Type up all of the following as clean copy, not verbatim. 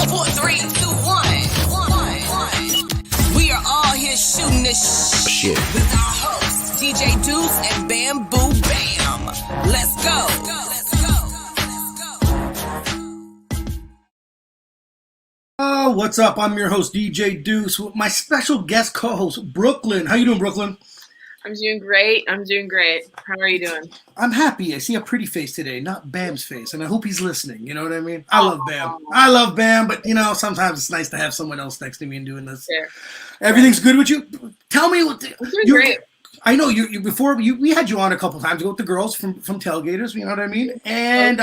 4, 3, 2, 1. We are all here shooting this shit with our hosts, DJ Duss and Bamboo Bam. Let's go. What's up? I'm your host, DJ Duss, with my special guest co-host, Brook-Lynn. How you doing, Brook-Lynn? I'm doing great. How are you doing? I'm happy. I see a pretty face today, not Bam's face, and I hope he's listening. You know what I mean? I love Bam, but, sometimes it's nice to have someone else texting me and doing this. Fair. Everything's good with you? Tell me what... I'm doing great. I know we had you on a couple times ago with the girls from Tailgaters, you know what I mean? And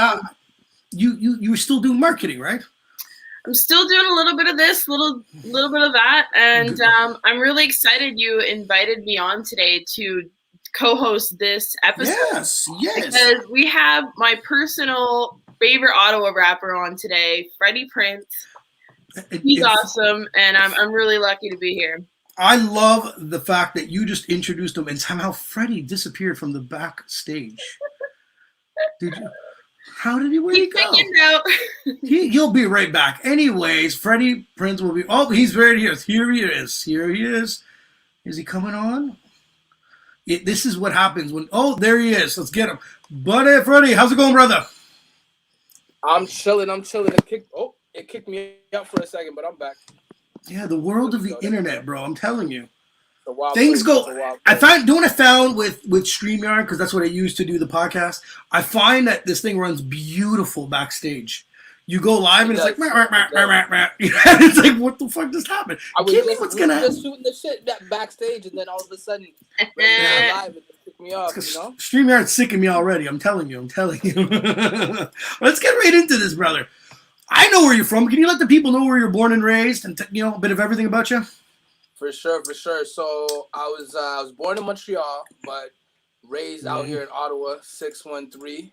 you were still doing marketing, right? I'm still doing a little bit of this, little bit of that, and I'm really excited you invited me on today to co-host this episode. Yes. Because we have my personal favorite Ottawa rapper on today, Freddy Printz. He's awesome, and I'm really lucky to be here. I love the fact that you just introduced him, and somehow Freddie disappeared from the backstage. Did you? How did he? Where did he go? He'll be right back. Anyways, Freddy Printz will be. Oh, he's right here. Here he is. Is he coming on? This is what happens when. Oh, there he is. Let's get him, buddy. Freddy, how's it going, brother? I'm chilling. It kicked me out for a second, but I'm back. Yeah, the world of the internet, bro. I'm telling you. Things go. I found with StreamYard, because that's what I use to do the podcast. I find that this thing runs beautiful backstage. You go live and it's like, it's like, what the fuck just happened? What's gonna happen? Just shooting the shit backstage, and then all of a sudden, live, it picked me up. StreamYard's sick of me already. I'm telling you. Let's get right into this, brother. I know where you're from. Can you let the people know where you're born and raised, and a bit of everything about you? For sure. So I was born in Montreal, but raised out here in Ottawa, 613,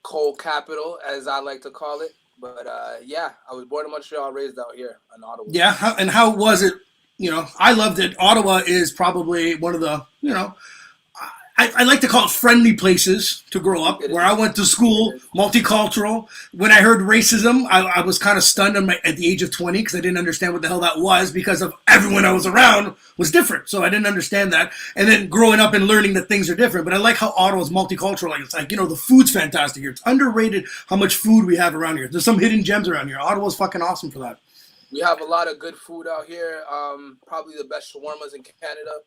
coal capital, as I like to call it. But I was born in Montreal, raised out here in Ottawa. Yeah, how was it? I loved it. Ottawa is probably one of the, I like to call it friendly places to grow up. Where I went to school, multicultural. When I heard racism, I was kind of stunned at the age of 20 because I didn't understand what the hell that was, because of everyone I was around was different. So I didn't understand that. And then growing up and learning that things are different. But I like how Ottawa's multicultural. Like, it's like, the food's fantastic here. It's underrated how much food we have around here. There's some hidden gems around here. Ottawa's fucking awesome for that. We have a lot of good food out here. Probably the best shawarmas in Canada.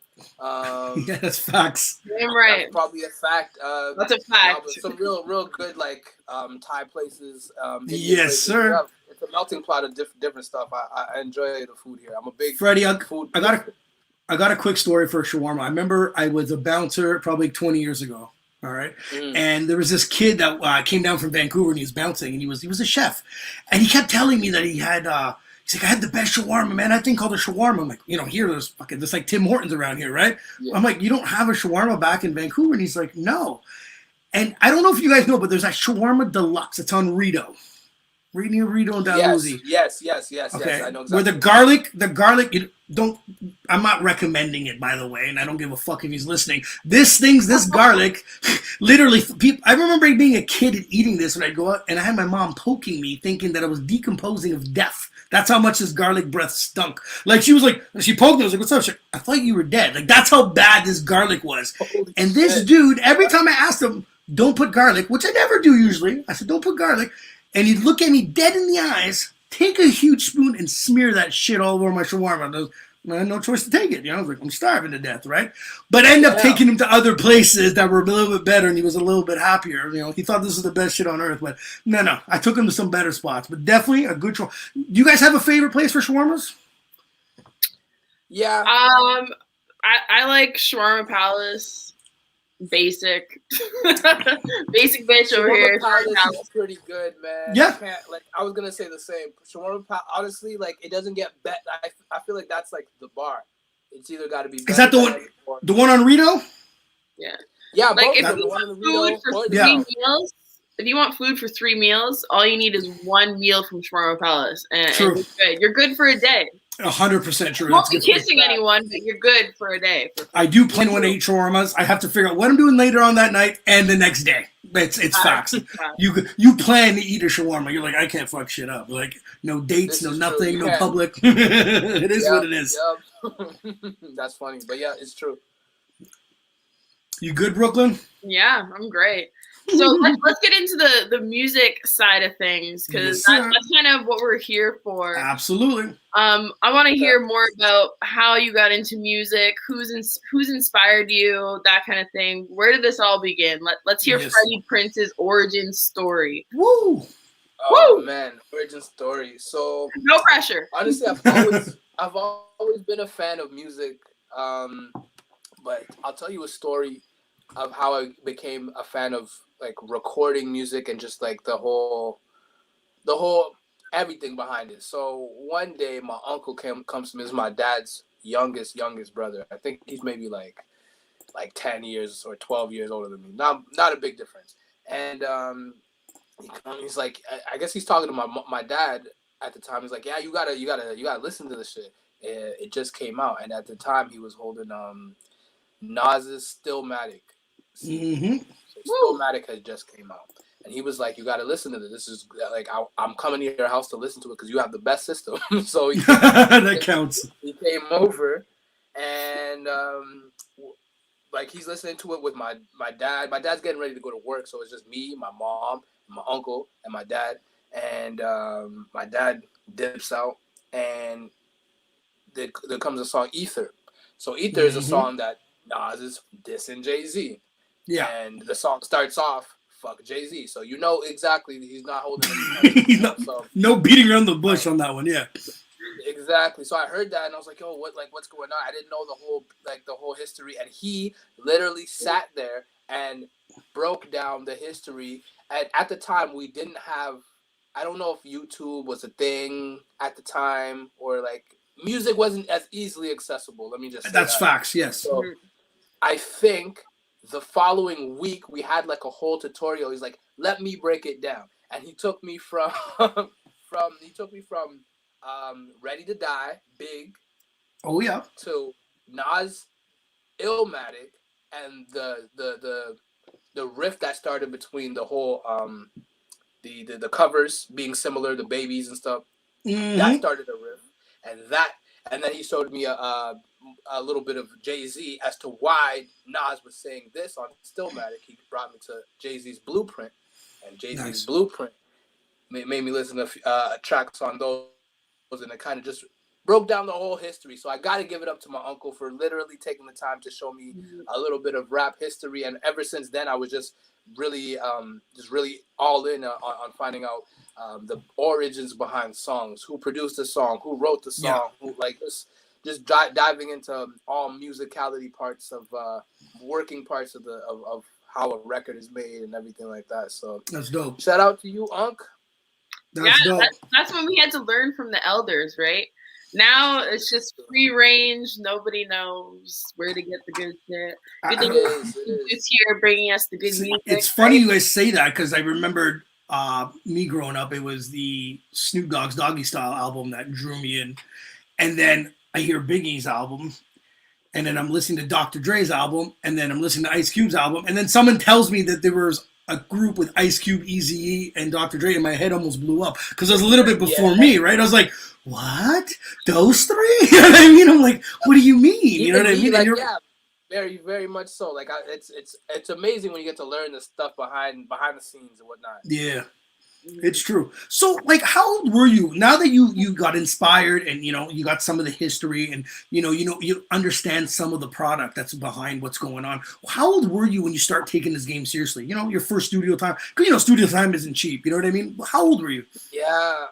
Yeah, that's facts. Damn right. That's probably a fact. That's a fact. Some real good Thai places. Yes, sir. It's a melting pot of different stuff. I enjoy the food here. I'm a big Freddie. food. I got a quick story for shawarma. I remember I was a bouncer probably 20 years ago. All right. And there was this kid that came down from Vancouver, and he was bouncing, and he was a chef, and he kept telling me that he had. He's like, I had the best shawarma, man. That thing called a shawarma. I'm like, here, there's like Tim Hortons around here, right? Yeah. I'm like, you don't have a shawarma back in Vancouver? And he's like, no. And I don't know if you guys know, but there's that shawarma deluxe. It's on Rito and Dalhousie. Yes. Okay. I know exactly. Where the garlic, I'm not recommending it, by the way, and I don't give a fuck if he's listening. This garlic, literally, I remember being a kid and eating this when I'd go out, and I had my mom poking me, thinking that I was decomposing of death. That's how much this garlic breath stunk. Like, she poked me. I was like, what's up? She's like, I thought you were dead. Like, that's how bad this garlic was. And this dude, every time I asked him, don't put garlic, which I never do usually. I said, don't put garlic. And he'd look at me dead in the eyes, take a huge spoon, and smear that shit all over my shawarma. I had no choice to take it. I was like, I'm starving to death, right? But I ended up taking him to other places that were a little bit better, and he was a little bit happier. He thought this was the best shit on earth. But no. I took him to some better spots. But definitely a good shawarma. Do you guys have a favorite place for shawarmas? Yeah. I like Shawarma Palace. Basic bitch over here. Shawarma Palace is pretty good, man. Yeah. I was gonna say the same. Shawarma Palace, honestly, it doesn't get bet. I feel like that's like the bar. It's either got to be. Is that the one? The one on Rito? Yeah. Yeah. Like, if you want food for 3 meals, if you want food for 3 meals, all you need is one meal from Shawarma Palace, and you're good. You're good for a day. 100% true. You won't That's be good. kissing anyone, but you're good for a day. I do plan when I eat shawarmas. I have to figure out what I'm doing later on that night and the next day. It's facts. You plan to eat a shawarma. You're like, I can't fuck shit up. Like, no dates, no nothing, no public. It is what it is. Yep. That's funny, but yeah, it's true. You good, Brook-Lynn? Yeah, I'm great. So let's get into the music side of things, because that's kind of what we're here for. Absolutely. I want to hear more about how you got into music, who's inspired you, that kind of thing. Where did this all begin? Let's hear Freddy Printz's origin story. Woo! Oh man, origin story. So no pressure. Honestly, I've always been a fan of music. But I'll tell you a story of how I became a fan of like recording music and just like the whole everything behind it. So one day my uncle comes to me. This is my dad's youngest brother. I think he's maybe like 10 years or 12 years older than me. Not a big difference. And he's like, I guess he's talking to my dad at the time. He's like, yeah, you gotta listen to this shit. It just came out, and at the time he was holding Nas's Stillmatic. Mm-hmm. So Stillmatic had just came out, and he was like, "You got to listen to this. This is like I'm coming to your house to listen to it because you have the best system." So that counts. He came over, and like he's listening to it with my dad. My dad's getting ready to go to work, so it's just me, my mom, my uncle, and my dad. And my dad dips out, and there comes a song, Ether. So Ether is a song that Nas is dissing Jay-Z. Yeah. And the song starts off, fuck Jay-Z. So you know exactly he's not holding any no beating around the bush on that one, yeah. Exactly. So I heard that and I was like, yo, what's going on? I didn't know the whole history. And he literally sat there and broke down the history. And at the time we didn't have, I don't know if YouTube was a thing at the time, or like music wasn't as easily accessible. Let me just say that's that. Facts, yes. So I think the following week we had like a whole tutorial. He's like, let me break it down. And he took me from Ready to Die, Big. Oh yeah. To Nas Illmatic, and the riff that started between the whole the covers being similar, the babies and stuff. That started a riff, and then he showed me a little bit of Jay-Z as to why Nas was saying this on Stillmatic. He brought me to Jay-Z's Blueprint, and Jay-Z's Blueprint made me listen to tracks on those, and it kind of just broke down the whole history. So I got to give it up to my uncle for literally taking the time to show me a little bit of rap history, and ever since then I was just really all in on finding out the origins behind songs, who produced the song, who wrote the song, who like just diving into all musicality parts of working parts of how a record is made and everything like that. So that's dope. Shout out to you, Unc. That's when we had to learn from the elders, right? Now it's just free range. Nobody knows where to get the good shit. Good thing is here bringing us the good music. It's funny you guys say that, because I remembered me growing up. It was the Snoop Dogg's Doggy Style album that drew me in, and then I hear Biggie's album, and then I'm listening to Dr. Dre's album, and then I'm listening to Ice Cube's album, and then someone tells me that there was a group with Ice Cube, Eazy-E, and Dr. Dre, and my head almost blew up because it was a little bit before me, right? I was like, what? Those three? You know what I mean? I'm like, what do you mean? You know what I mean? Like, yeah, very, very much so. Like, it's amazing when you get to learn the stuff behind the scenes and whatnot. Yeah, it's true. So, like, how old were you now that you got inspired and you got some of the history and you understand some of the product that's behind what's going on? How old were you when you start taking this game seriously? Your first studio time, because studio time isn't cheap. You know what I mean? How old were you? Yeah,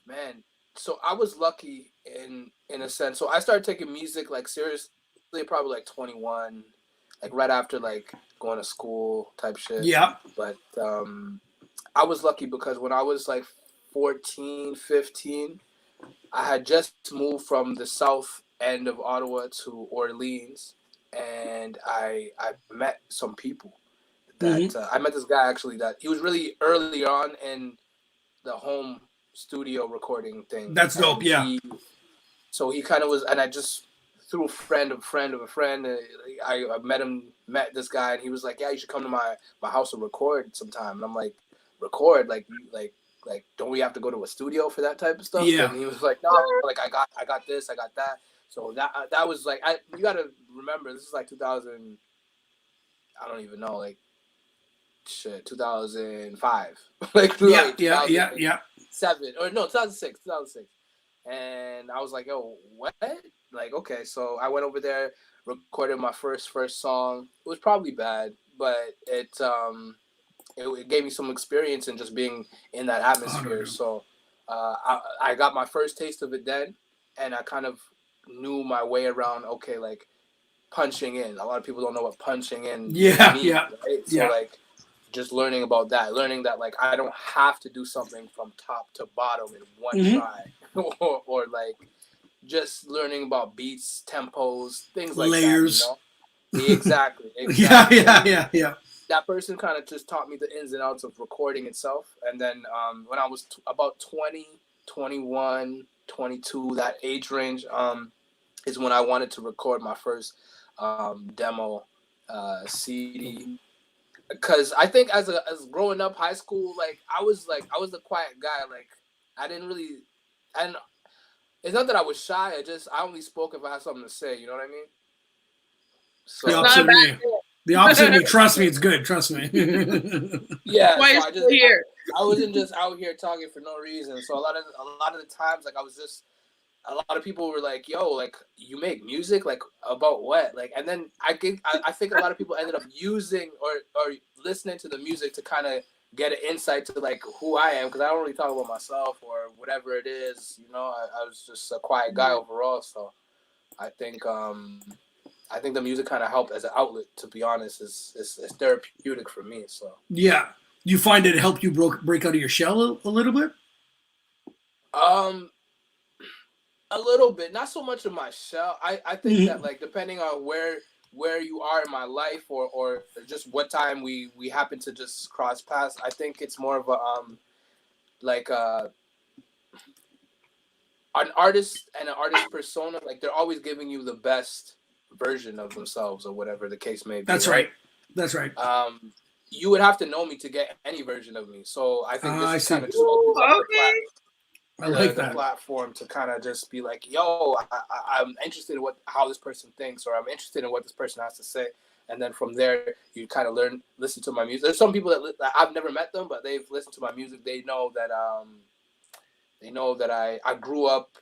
man. So I was lucky in a sense. So I started taking music like seriously probably like 21, like right after like going to school type shit. Yeah. But I was lucky because when I was like 14, 15, I had just moved from the south end of Ottawa to Orleans, and I met some people that I met this guy actually that he was really early on in the home studio recording thing. That's dope. Yeah. So he kind of was, and I just through a friend of a friend, I met this guy, and he was like, "Yeah, you should come to my house and record sometime." And I'm like, "Record? Like don't we have to go to a studio for that type of stuff?" Yeah. And he was like, "No, like I got this, I got that." So that was like, you gotta remember, this is like 2000. I don't even know, like 2005, like yeah. 7 or no 2006, and I was like, "Yo, what?" Like, okay, so I went over there, recorded my first song. It was probably bad, but it gave me some experience in just being in that atmosphere. So I got my first taste of it then, and I kind of knew my way around. Okay, like punching in. A lot of people don't know what punching in means, right? So like just learning about that, learning that like I don't have to do something from top to bottom in one try, or like just learning about beats, tempos, things like layers. That. You know? Exactly. Yeah. That person kind of just taught me the ins and outs of recording itself. And then when I was about 20, 21, 22, that age range, is when I wanted to record my first demo CD. Because I think as growing up high school, like I was the quiet guy. Like I didn't really, and it's not that I was shy. I only spoke if I had something to say. You know what I mean? So, the opposite of me. Trust me, it's good. Trust me. Yeah. So I wasn't just out here talking for no reason. So a lot of the times, like a lot of people were like, "Yo, like you make music, like about what?" Like, and then I think a lot of people ended up using or listening to the music to kind of get an insight to like who I am, because I don't really talk about myself or whatever it is. You know, I was just a quiet guy overall. So I think the music kind of helped as an outlet. To be honest, it's therapeutic for me. So yeah, you find it helped you break out of your shell a little bit. A little bit, not so much of my shell. I think that like depending on where you are in my life or just what time we happen to just cross paths, I think it's more of a like an artist and an artist persona. Like they're always giving you the best version of themselves or whatever the case may be. That's right. You would have to know me to get any version of me. So I think this is kind of just I like that platform to kind of just be like, yo, I'm interested in how this person thinks, or I'm interested in what this person has to say, and then from there you kind of listen to my music. There's some people that I've never met them, but they've listened to my music. They know that I grew up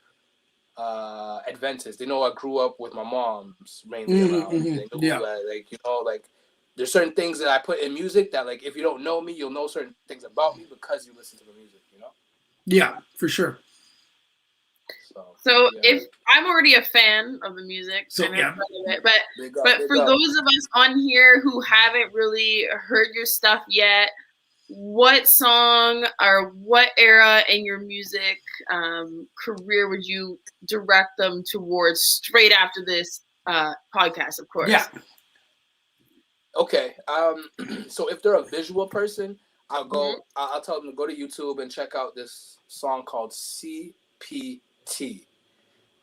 Adventist. They know I grew up with my mom's mainly around. They know like there's certain things that I put in music that like if you don't know me, you'll know certain things about me because you listen to the music. You know. Yeah, for sure. So if I'm already a fan of the music, but for those of us on here who haven't really heard your stuff yet, what song or what era in your music career would you direct them towards straight after this podcast, of course? Yeah. Okay. So if they're a visual person, I'll tell them to go to YouTube and check out this song called CPT.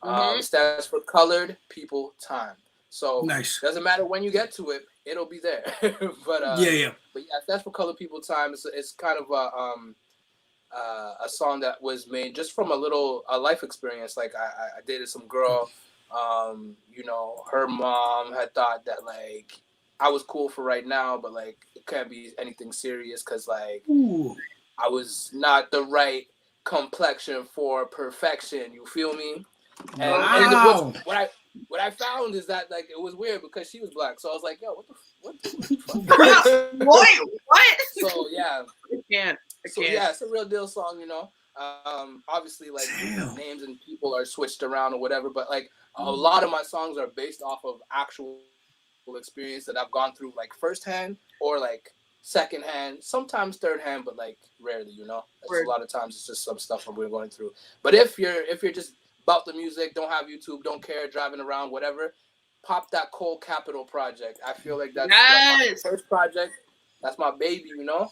It stands for Colored People Time. So nice. Doesn't matter when you get to it, it'll be there. But yeah, that's for Colored People Time. It's kind of a song that was made just from a life experience. Like I dated some girl. Her mom had thought that like I was cool for right now, but like it can't be anything serious because like I was not the right complexion for perfection. You feel me? And what I found is that like it was weird because she was black, so I was like, yo, what the fuck? what? So yeah, I can't. Yeah, it's a real deal song, you know. Obviously like names and people are switched around or whatever, but like a lot of my songs are based off of actual experience that I've gone through like firsthand or like secondhand, sometimes third hand, but like rarely, you know. A lot of times it's just some stuff we're going through. But if you're just about the music, don't have YouTube, don't care, driving around, whatever, pop that Cold Capital project. I feel like that's my first project. That's my baby, you know.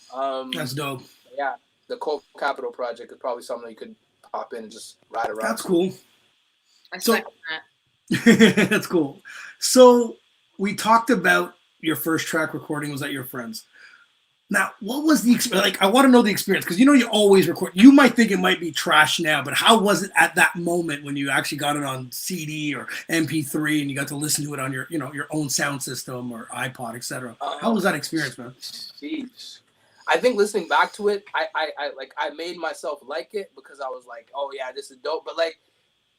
That's dope. Yeah, the Cold Capital project is probably something you could pop in and just ride around. That's cool. I second that. That's cool. So we talked about your first track recording was at your friend's. Now, what was the experience? Like, I want to know the experience because you always record. You might think it might be trash now, but how was it at that moment when you actually got it on CD or MP3 and you got to listen to it on your, your own sound system or iPod, etc.? How was that experience, man? Jeez. I think listening back to it, I made myself like it because I was like, oh yeah, this is dope. But like,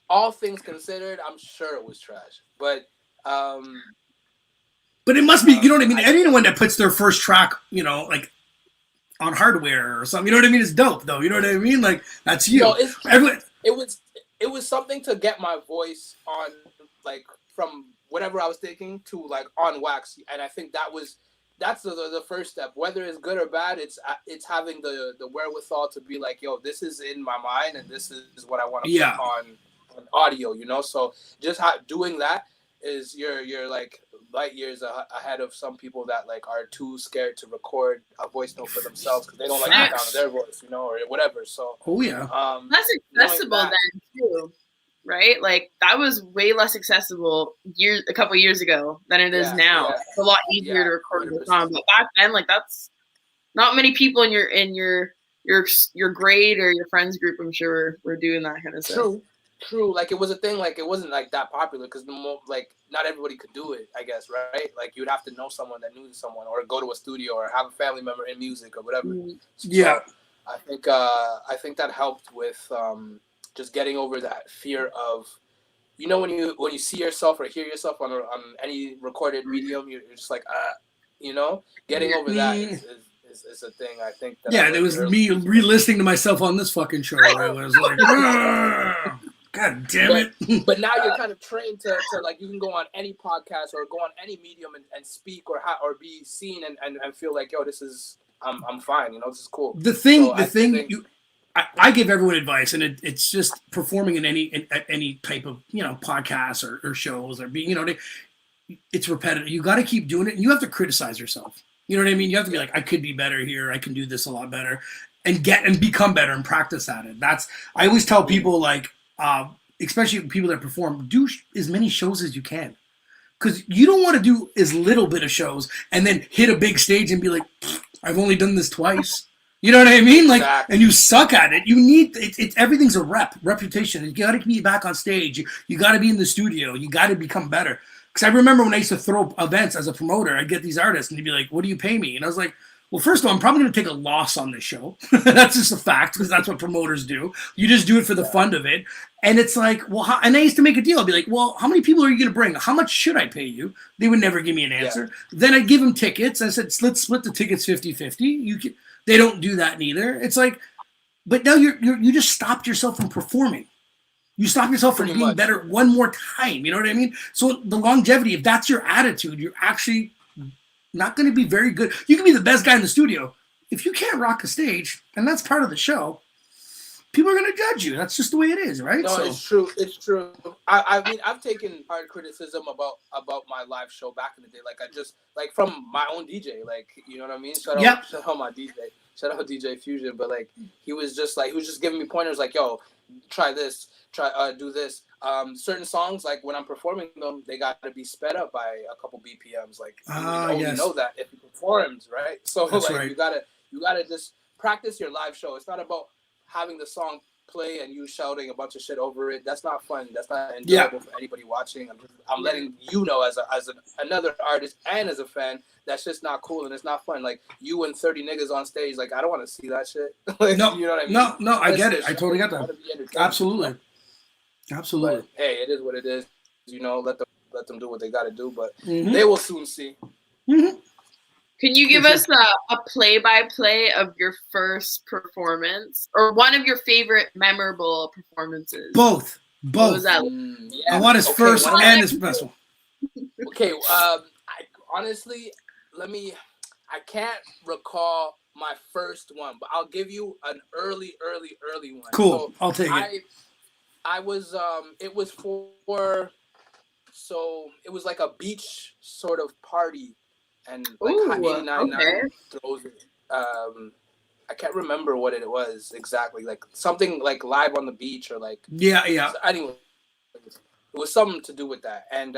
all things considered, I'm sure it was trash. But it must be, you know what I mean? Anyone that puts their first track, like on hardware or something, you know what I mean? It's dope, though. You know what I mean? Like, that's you. No, it was something to get my voice on, like, from whatever I was thinking to, like, on wax. And I think that's the first step. Whether it's good or bad, it's having the wherewithal to be like, yo, this is in my mind and this is what I want to put on audio, So just doing that is you're like light years ahead of some people that like are too scared to record a voice note for themselves because they don't like the sound of their voice, or whatever. So that's accessible then too, right? Like that was way less accessible a couple years ago than it is now. Yeah. It's a lot easier to record a song, but back then, like that's not many people in your grade or your friends group. I'm sure were doing that kind of stuff. True. Like it was a thing. Like it wasn't like that popular because not everybody could do it. I guess, right? Like you'd have to know someone that knew someone, or go to a studio, or have a family member in music, or whatever. Yeah. So I think that helped with just getting over that fear of, when you see yourself or hear yourself on any recorded medium, you're just like getting over that is a thing. I think. That it was me re-listening to myself on this fucking show. I was like. God damn it! But now you're kind of trained to like you can go on any podcast or go on any medium and speak or be seen and feel like, yo, this is I'm fine. This is cool. I give everyone advice, and it's just performing in any type of podcasts or shows or being it's repetitive. You got to keep doing it, and you have to criticize yourself. You know what I mean? You have to be like, I could be better here. I can do this a lot better, and become better and practice at it. I always tell people like. Especially people that perform, do as many shows as you can. Because you don't want to do as little bit of shows and then hit a big stage and be like, I've only done this twice. You know what I mean? Like, exactly. And you suck at it. You need, everything's a reputation. You got to be back on stage. You got to be in the studio. You got to become better. Because I remember when I used to throw events as a promoter, I'd get these artists and they'd be like, what do you pay me? And I was like, well, first of all, I'm probably going to take a loss on this show. That's just a fact, because that's what promoters do. You just do it for the fun of it. And it's like, well, and I used to make a deal. I'd be like, well, how many people are you going to bring? How much should I pay you? They would never give me an answer. Yeah. Then I'd give them tickets. I said, let's split the tickets 50-50. They don't do that neither. It's like, but now you just stopped yourself from performing. You stop yourself from being better one more time. You know what I mean? So the longevity, if that's your attitude, you're actually not going to be very good. You can be the best guy in the studio. If you can't rock a stage, and that's part of the show, people are going to judge you. That's just the way it is, right? No, it's true. It's true. I mean, I've taken hard criticism about my live show back in the day. Like, I just, like, from my own DJ. Like, you know what I mean? Shout out my DJ. Shout out DJ Fusion. But, like, he was just giving me pointers like, yo, try this. Do this. Certain songs, like when I'm performing them, they got to be sped up by a couple BPMs. Like you know that if you performed, right? So that's like right. you gotta just practice your live show. It's not about having the song play and you shouting a bunch of shit over it. That's not fun. That's not enjoyable for anybody watching. I'm letting you know as another artist and as a fan, that's just not cool and it's not fun. Like you and 30 niggas on stage, like I don't want to see that shit. Like, no, you know what I mean? No, I get it. I totally get that. Absolutely. But, hey, it is what it is. Let them do what they got to do. But they will soon see. Mm-hmm. Can you give us a play-by-play of your first performance or one of your favorite memorable performances? Both. What was that? I want his first and his best one. Okay. Honestly, I can't recall my first one, but I'll give you an early one. Cool. So I'll take it. I was, it was it was like a beach sort of party and like 89 throws it. I I can't remember what it was exactly. Like something like Live on the Beach or like. Yeah. So anyway, it was something to do with that, and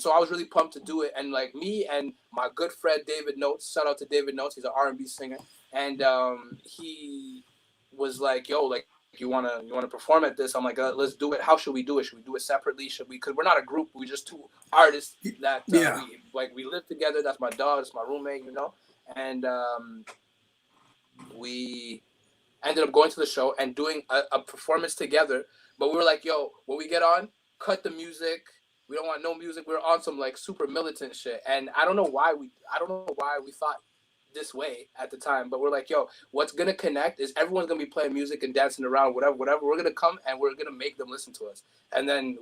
so I was really pumped to do it. And like me and my good friend David Notes, shout out to David Notes, he's an R&B singer, and he was like, "Yo, like you wanna perform at this?" I'm like, "Let's do it. How should we do it? Should we do it separately? Should we? Because we're not a group. We're just two artists that we live together. That's my dog. That's my roommate, you know." And we ended up going to the show and doing a performance together. But we were like, "Yo, when we get on, cut the music. We don't want no music." We were on some like super militant shit, and I don't know why we thought this way at the time, but we're like, yo, what's gonna connect is everyone's gonna be playing music and dancing around, whatever. We're gonna come and we're gonna make them listen to us. And then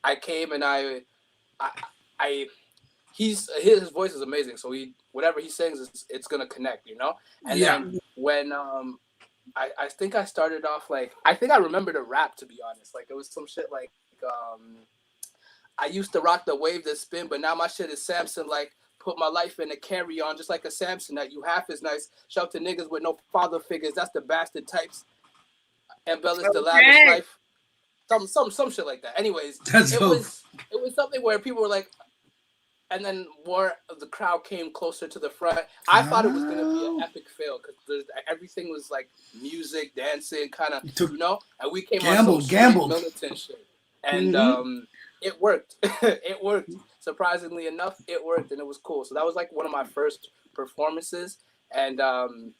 I came and his voice is amazing, so whatever he sings, it's gonna connect, you know. And then when I think I started off like, I think I remember the rap, to be honest. Like it was some shit like I used to rock the wave that spin, but now my shit is Samson. Like put my life in a carry on, just like a Samson. That you half is nice. Shout to niggas with no father figures. That's the bastard types. Embellish the lavish life. Some shit like that. Anyways, it was something where people were like, and then more of the crowd came closer to the front. I thought it was gonna be an epic fail because everything was like music, dancing, kind of, you know. And we came on some militant shit, and it worked. It worked. Surprisingly enough, it worked, and it was cool. So that was like one of my first performances, and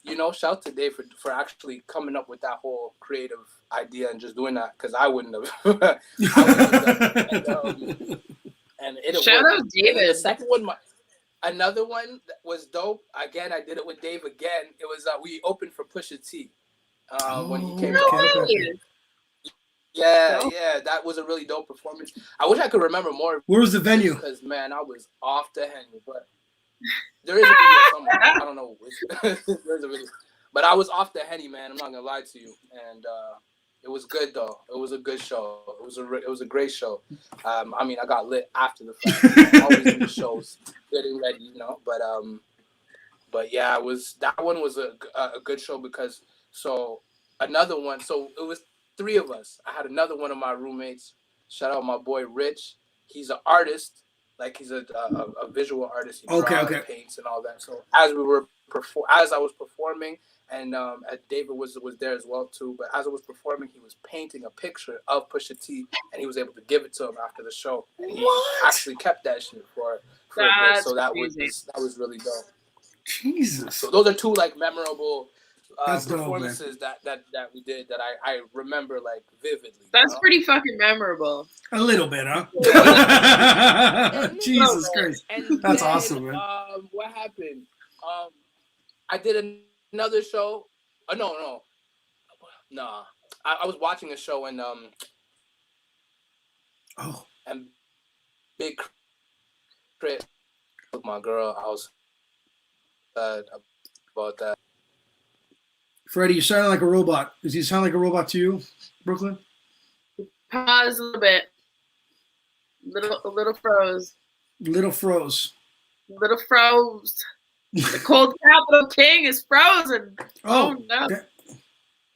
you know, shout to Dave for actually coming up with that whole creative idea and just doing that, because I wouldn't have. And it shout out David. The second one, another one that was dope. Again, I did it with Dave again. It was we opened for Pusha T when he came. Yeah, that was a really dope performance. I wish I could remember more. Where was the venue? Because man, I was off the henny, but there is a video somewhere. I don't know. There's a video, but I was off the henny, man. I'm not gonna lie to you, and it was good though. It was a good show. It was a great show. I mean, I got lit after the fact. I'm always in the shows, getting ready, you know. But yeah, that one was a good show because another one. So it was 3 of us. I had another one of my roommates. Shout out my boy Rich. He's an artist. Like he's a visual artist. He draws, paints, and all that. So as I was performing, and David was there as well too. But as I was performing, he was painting a picture of Pusha T, and he was able to give it to him after the show. And he actually kept that shit for a bit. So that was really dope. Jesus. So those are 2 like memorable dope, performances that we did that I remember like vividly. That's pretty fucking memorable. A little bit, huh? Jesus Christ. That's awesome, man. What happened? I did another show. No. I was watching a show and and Big Crit with my girl. I was about that. Freddie, you sound like a robot. Does he sound like a robot to you, Brook-Lynn? Pause a little bit. A little froze. Little froze. Little froze. The cold capital king is frozen. Oh no.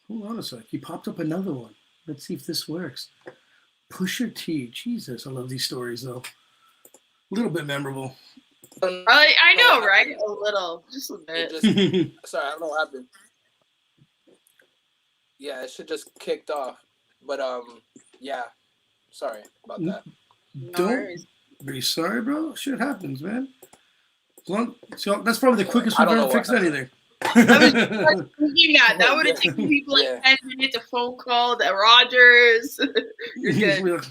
Hold on a sec. He popped up another one. Let's see if this works. Pusha T. Jesus, I love these stories though. A little bit memorable. I know, right? A little. Just a bit. Sorry, I don't know what happened. Yeah, it should just kicked off. But yeah. Sorry about that. Don't be sorry, bro. Shit happens, man. So that's probably the quickest we've ever fixed anything. I was thinking that would have taken people like 10 minutes, a phone call to Rogers. You're good.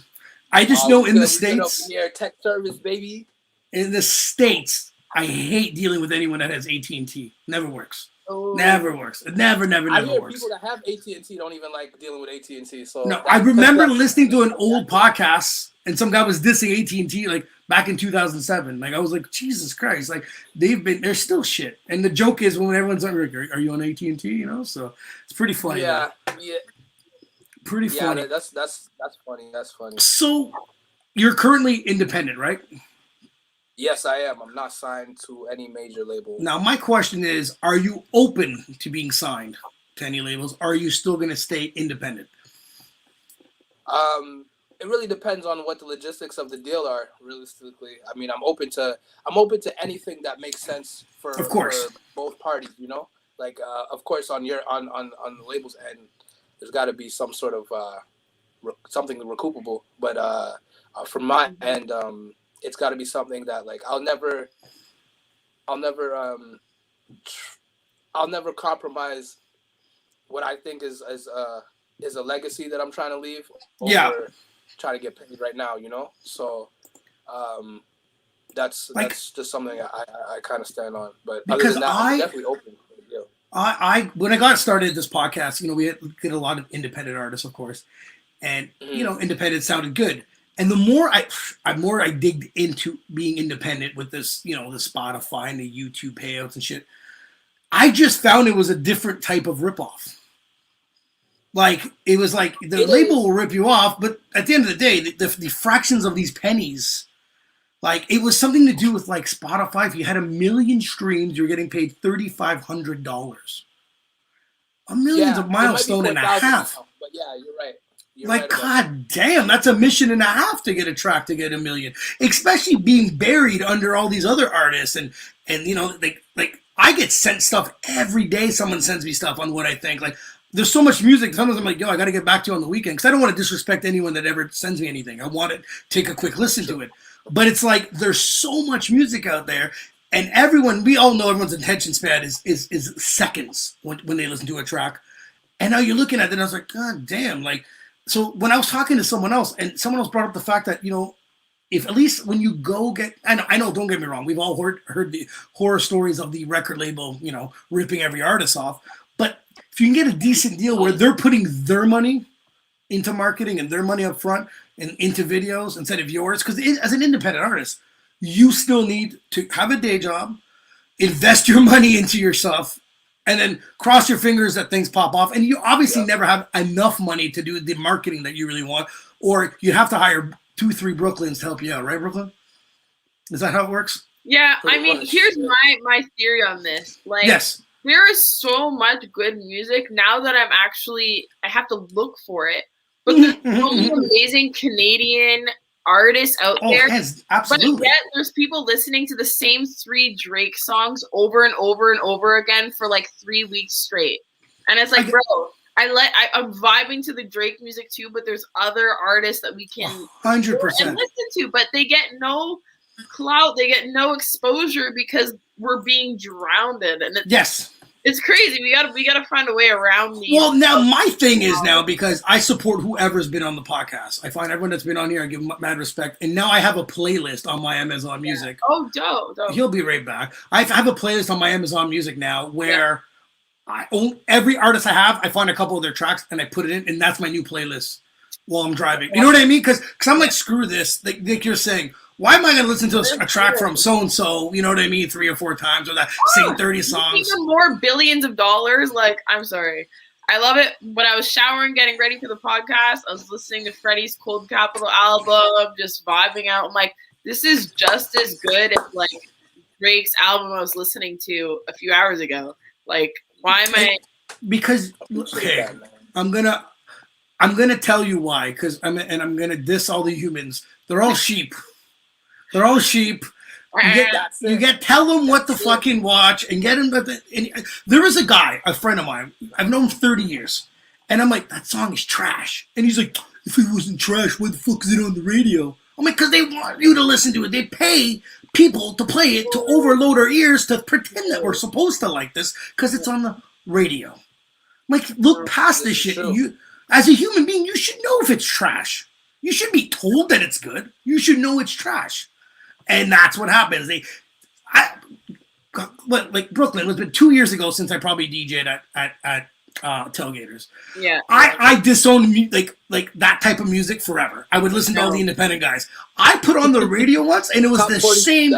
I just know in the States. Here, tech service, baby. In the States, I hate dealing with anyone that has AT&T. Never works. Oh. Never works. Never I hear works. People that have AT&T don't even like dealing with AT&T. So no, I remember listening to an old podcast and some guy was dissing AT&T like back in 2007. Like I was like, Jesus Christ! Like they're still shit. And the joke is when everyone's like, are you on AT&T? You know, so it's pretty funny. Yeah. Pretty funny. Yeah, that's funny. That's funny. So you're currently independent, right? Yes, I am. I'm not signed to any major label. Now, my question is, are you open to being signed to any labels? Or are you still going to stay independent? It really depends on what the logistics of the deal are. Realistically, I mean, I'm open to anything that makes sense for, of course, for both parties. You know, like of course on the label's end, there's got to be some sort of something recoupable. But from my end, it's got to be something that like I'll never compromise what I think is a legacy that I'm trying to leave over trying to get paid right now, you know? So that's just something I kind of stand on. But other than that, I'm definitely open for the deal. When I got started this podcast, you know, we get a lot of independent artists, of course, and you know, independent sounded good. And the more I digged into being independent with this, you know, the Spotify and the YouTube payouts and shit, I just found it was a different type of ripoff. Like, it was like the label will rip you off, but at the end of the day, the fractions of these pennies, like, it was something to do with, like, Spotify. If you had 1 million streams, you were getting paid $3,500. $1 million's a milestone and a half. Now, but yeah, you're right. Like, god damn, that's 1.5 million to get a track to get 1 million. Especially being buried under all these other artists and you know, like I get sent stuff every day. Someone sends me stuff on what I think. Like, there's so much music. Sometimes I'm like, yo, I got to get back to you on the weekend because I don't want to disrespect anyone that ever sends me anything. I want to take a quick listen to it. But it's like there's so much music out there, and we all know everyone's attention span is seconds when they listen to a track. And now you're looking at it, and I was like, god damn, like. So when I was talking to someone else, and someone else brought up the fact that, you know, if at least when you go get, I know, don't get me wrong, we've all heard the horror stories of the record label, you know, ripping every artist off. But if you can get a decent deal where they're putting their money into marketing and their money up front and into videos instead of yours, because as an independent artist, you still need to have a day job, invest your money into yourself, and then cross your fingers that things pop off. And you obviously never have enough money to do the marketing that you really want, or you have to hire 2-3 Brook-Lynns to help you out, right, Brook-Lynn? Is that how it works? Yeah, I mean, here's my theory on this. Like, there is so much good music now that I have to look for it. But there's so many amazing Canadian artists out there. Yes, absolutely. But yet there's people listening to the same 3 Drake songs over and over and over again for like 3 weeks straight. And it's like, bro, I'm vibing to the Drake music too, but there's other artists that we can 100% listen to, but they get no clout, they get no exposure because we're being drowned in. And it's crazy. We gotta find a way around these. Well, now my thing is now, because I support whoever's been on the podcast. I find everyone that's been on here, I give them mad respect. And now I have a playlist on my Amazon Music. Oh, dope. He'll be right back. I have a playlist on my Amazon Music now where I own every artist I have. I find a couple of their tracks and I put it in, and that's my new playlist while I'm driving. You know what I mean? Because I'm like, screw this. Like you're saying, why am I going to listen to a track from so-and-so, you know what I mean, 3 or 4 times, or that same 30 songs? More billions of dollars, like, I'm sorry. I love it. When I was showering, getting ready for the podcast, I was listening to Freddy's Cold Capital album, just vibing out. I'm like, this is just as good as, like, Drake's album I was listening to a few hours ago. Like, why am I... Because, okay, I'm gonna tell you why, because I'm gonna diss all the humans. They're all sheep. They're all sheep. You get tell them what to fucking watch and get them. There was a guy, a friend of mine. I've known him 30 years, and I'm like, that song is trash. And he's like, if it wasn't trash, why the fuck is it on the radio? I'm like, because they want you to listen to it. They pay people to play it to overload our ears to pretend that we're supposed to like this because it's on the radio. I'm like, look past this shit. You, as a human being, you should know if it's trash. You should be told that it's good. You should know it's trash. And that's what happens. Like Brook-Lynn, it's been 2 years ago since I probably DJ'd at Tailgaters. Yeah. I disowned like that type of music forever. I would listen to all the independent guys. I put on the radio once, and it was the same.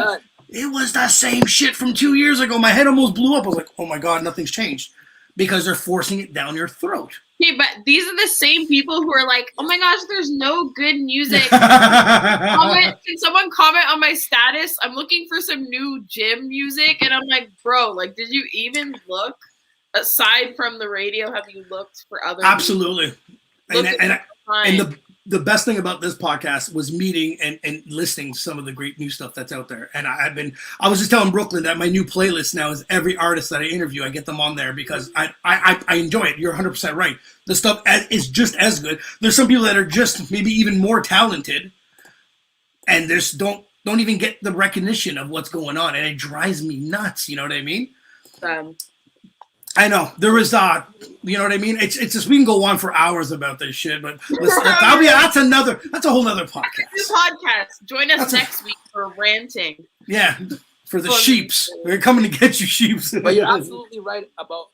It was the same shit from 2 years ago. My head almost blew up. I was like, oh my god, nothing's changed. because they're forcing it down your throat. Okay, but these are the same people who are like, oh my gosh, there's no good music. Can someone comment on my status? I'm looking for some new gym music. And I'm like, bro, like, did you even look? Aside from the radio, have you looked for other Absolutely. And the best thing about this podcast was meeting and listening to some of the great new stuff that's out there. And I was just telling Brook-Lynn that my new playlist now is every artist that I interview, I get them on there because I enjoy it. You're 100% right. The stuff is just as good. There's some people that are just maybe even more talented and just don't even get the recognition of what's going on. And it drives me nuts. You know what I mean? I know there is you know what I mean. It's just we can go on for hours about this shit, but that's a whole nother podcast. New podcast. Join us next week for ranting. Yeah, for the sheeps. We're coming to get you, sheeps. But you're absolutely right about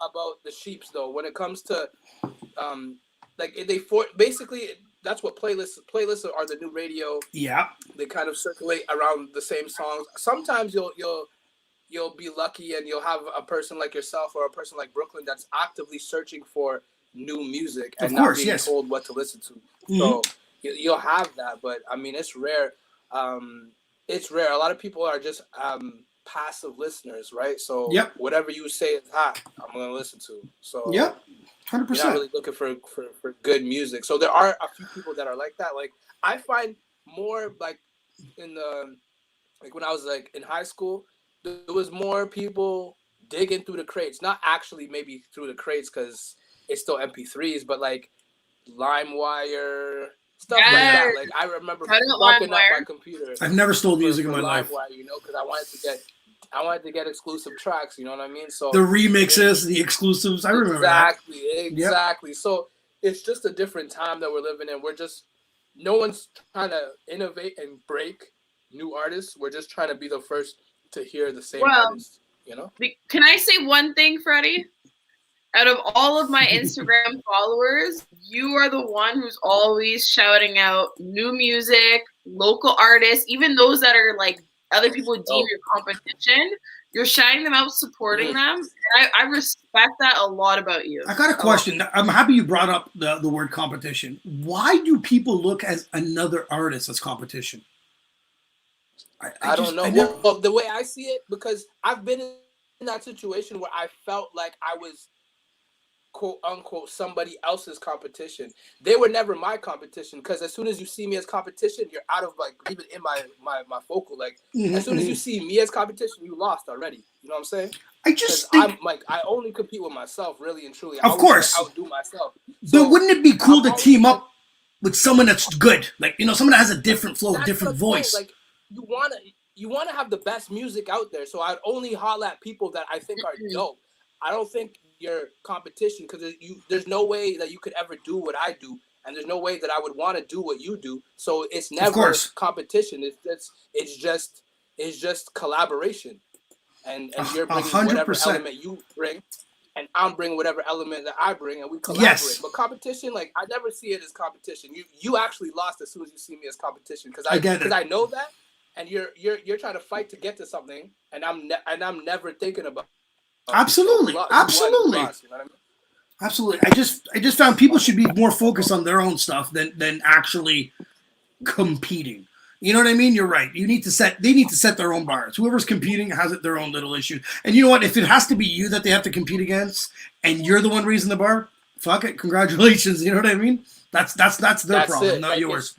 the sheeps, though. When it comes to basically that's what playlists are, the new radio. Yeah, they kind of circulate around the same songs. Sometimes you'll be lucky and you'll have a person like yourself or a person like Brook-Lynn that's actively searching for new music and not being told what to listen to. Mm-hmm. So you'll have that, but I mean, it's rare. It's rare. A lot of people are just passive listeners, right? So whatever you say is hot, I'm going to listen to. So 100%. You're not really looking for good music. So there are a few people that are like that. Like I find more like when I was like in high school, there was more people digging through the crates, not actually maybe through the crates because it's still MP3s, but like LimeWire, stuff like that. Like I remember fucking up my computer. I've never stole music in my life. You know, because I wanted to get exclusive tracks. You know what I mean? So the remixes, the exclusives. I remember exactly. Yep. So it's just a different time that we're living in. No one's trying to innovate and break new artists. We're just trying to be the first to hear the same artist, you know? Can I say one thing, Freddie? Out of all of my Instagram followers, you are the one who's always shouting out new music, local artists, even those that are like other people deem your competition. You're shouting them out, supporting them. And I respect that a lot about you. I got a question. I'm happy you brought up the word competition. Why do people look at another artist as competition? I don't know. Well, the way I see it, because I've been in that situation where I felt like I was, quote unquote, somebody else's competition. They were never my competition, because as soon as you see me as competition, you're out of like even in my focal. Like as soon as you see me as competition, you lost already. You know what I'm saying? I just think I'm like I only compete with myself, really and truly. Of course, outdo myself. So but wouldn't it be cool to team up with someone that's good, like someone that has a different flow, a different voice? Like, you wanna have the best music out there, so I'd only holler at people that I think are dope. I don't think your competition, because there's no way that you could ever do what I do, and there's no way that I would want to do what you do. So it's never competition. It's just collaboration, and you're bringing 100%. Whatever element you bring, and I'm bringing whatever element that I bring, and we collaborate. Yes. But competition, like I never see it as competition. You actually lost as soon as you see me as competition, because I know that. And you're trying to fight to get to something, and I'm never thinking about. Absolutely. You know what I mean? Absolutely. I just found people should be more focused on their own stuff than actually competing. You know what I mean? You're right. They need to set their own bars. Whoever's competing has their own little issue. And you know what? If it has to be you that they have to compete against, and you're the one raising the bar, fuck it. Congratulations. You know what I mean? That's their problem, not yours.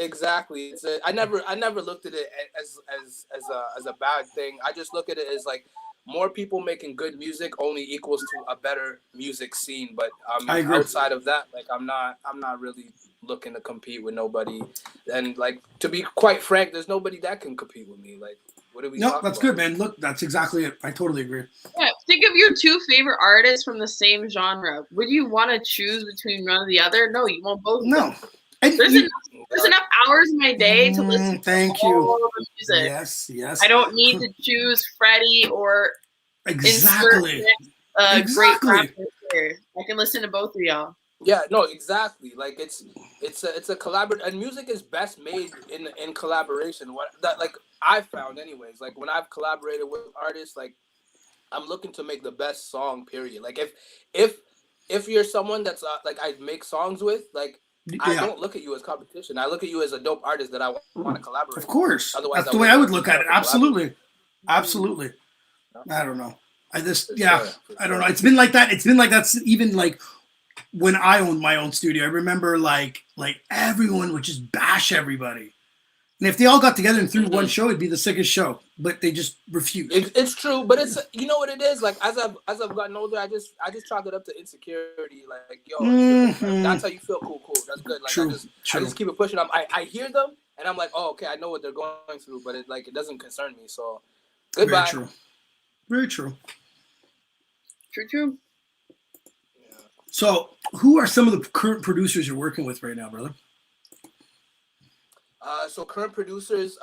Exactly. I never looked at it as a bad thing. I just look at it as like more people making good music only equals to a better music scene. But outside of that, like I'm not really looking to compete with nobody. And like, to be quite frank, there's nobody that can compete with me. Like, what are we talking that's about? good, man. Look, that's exactly it. I totally agree. Yeah, think of your two favorite artists from the same genre. Would you want to choose between one or the other? No, you want both. No. There's enough hours in my day to listen to all the music. Yes. I don't need to choose Freddie or exactly. Great rapper here. I can listen to both of y'all. Yeah, no, exactly. Like it's a collaborative, and music is best made in collaboration. Like I found anyways. Like when I've collaborated with artists, like I'm looking to make the best song. Period. Like if you're someone that's like I make songs with, like I don't look at you as competition. I look at you as a dope artist that I want to collaborate. Of course, with. that's the way I would look at it. Absolutely. I don't know. I don't know. It's been like that. It's been like that even like when I owned my own studio. I remember like everyone would just bash everybody. And if they all got together and threw one show, it'd be the sickest show. But they just refused. It's true, but it's you know what it is. Like as I've gotten older, I just chalk it up to insecurity. Like that's how you feel. Cool. That's good. Like I just keep it pushing. I hear them and I'm like, oh, okay, I know what they're going through, but it doesn't concern me. So goodbye. Very true. Very true. True. Yeah. So who are some of the current producers you're working with right now, brother? So current producers,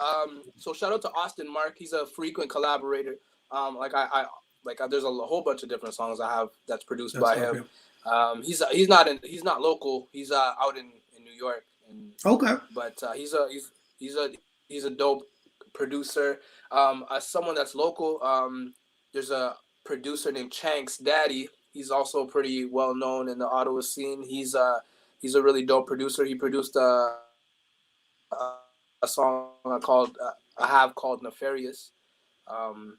so shout out to Austin Mark. He's a frequent collaborator. There's a whole bunch of different songs I have that's produced by him. He's not local. He's out in New York. But he's a dope producer. Someone that's local. There's a producer named Chank's Daddy. He's also pretty well known in the Ottawa scene. He's a really dope producer. He produced a song called Nefarious, and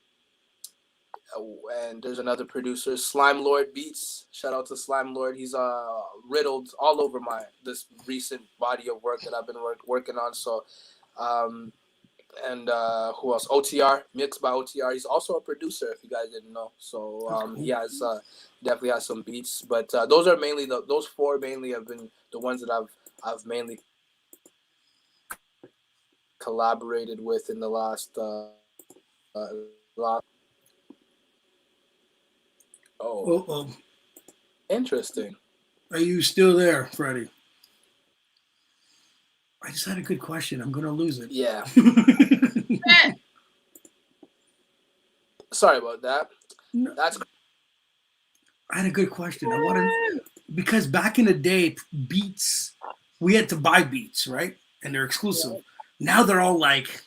there's another producer, Slime Lord Beats. Shout out to Slime Lord. He's riddled all over this recent body of work that I've been working on. So and who else? OTR, mixed by OTR. He's also a producer, if you guys didn't know. So he has definitely has some beats, but those four mainly have been the ones that I've mainly collaborated with in the last interesting. Are you still there, Freddie? I just had a good question. I'm gonna lose it. Yeah. Sorry about that. No. I had a good question. I wanted because back in the day, beats we had to buy beats, right? And they're exclusive. Yeah. Now they're all like,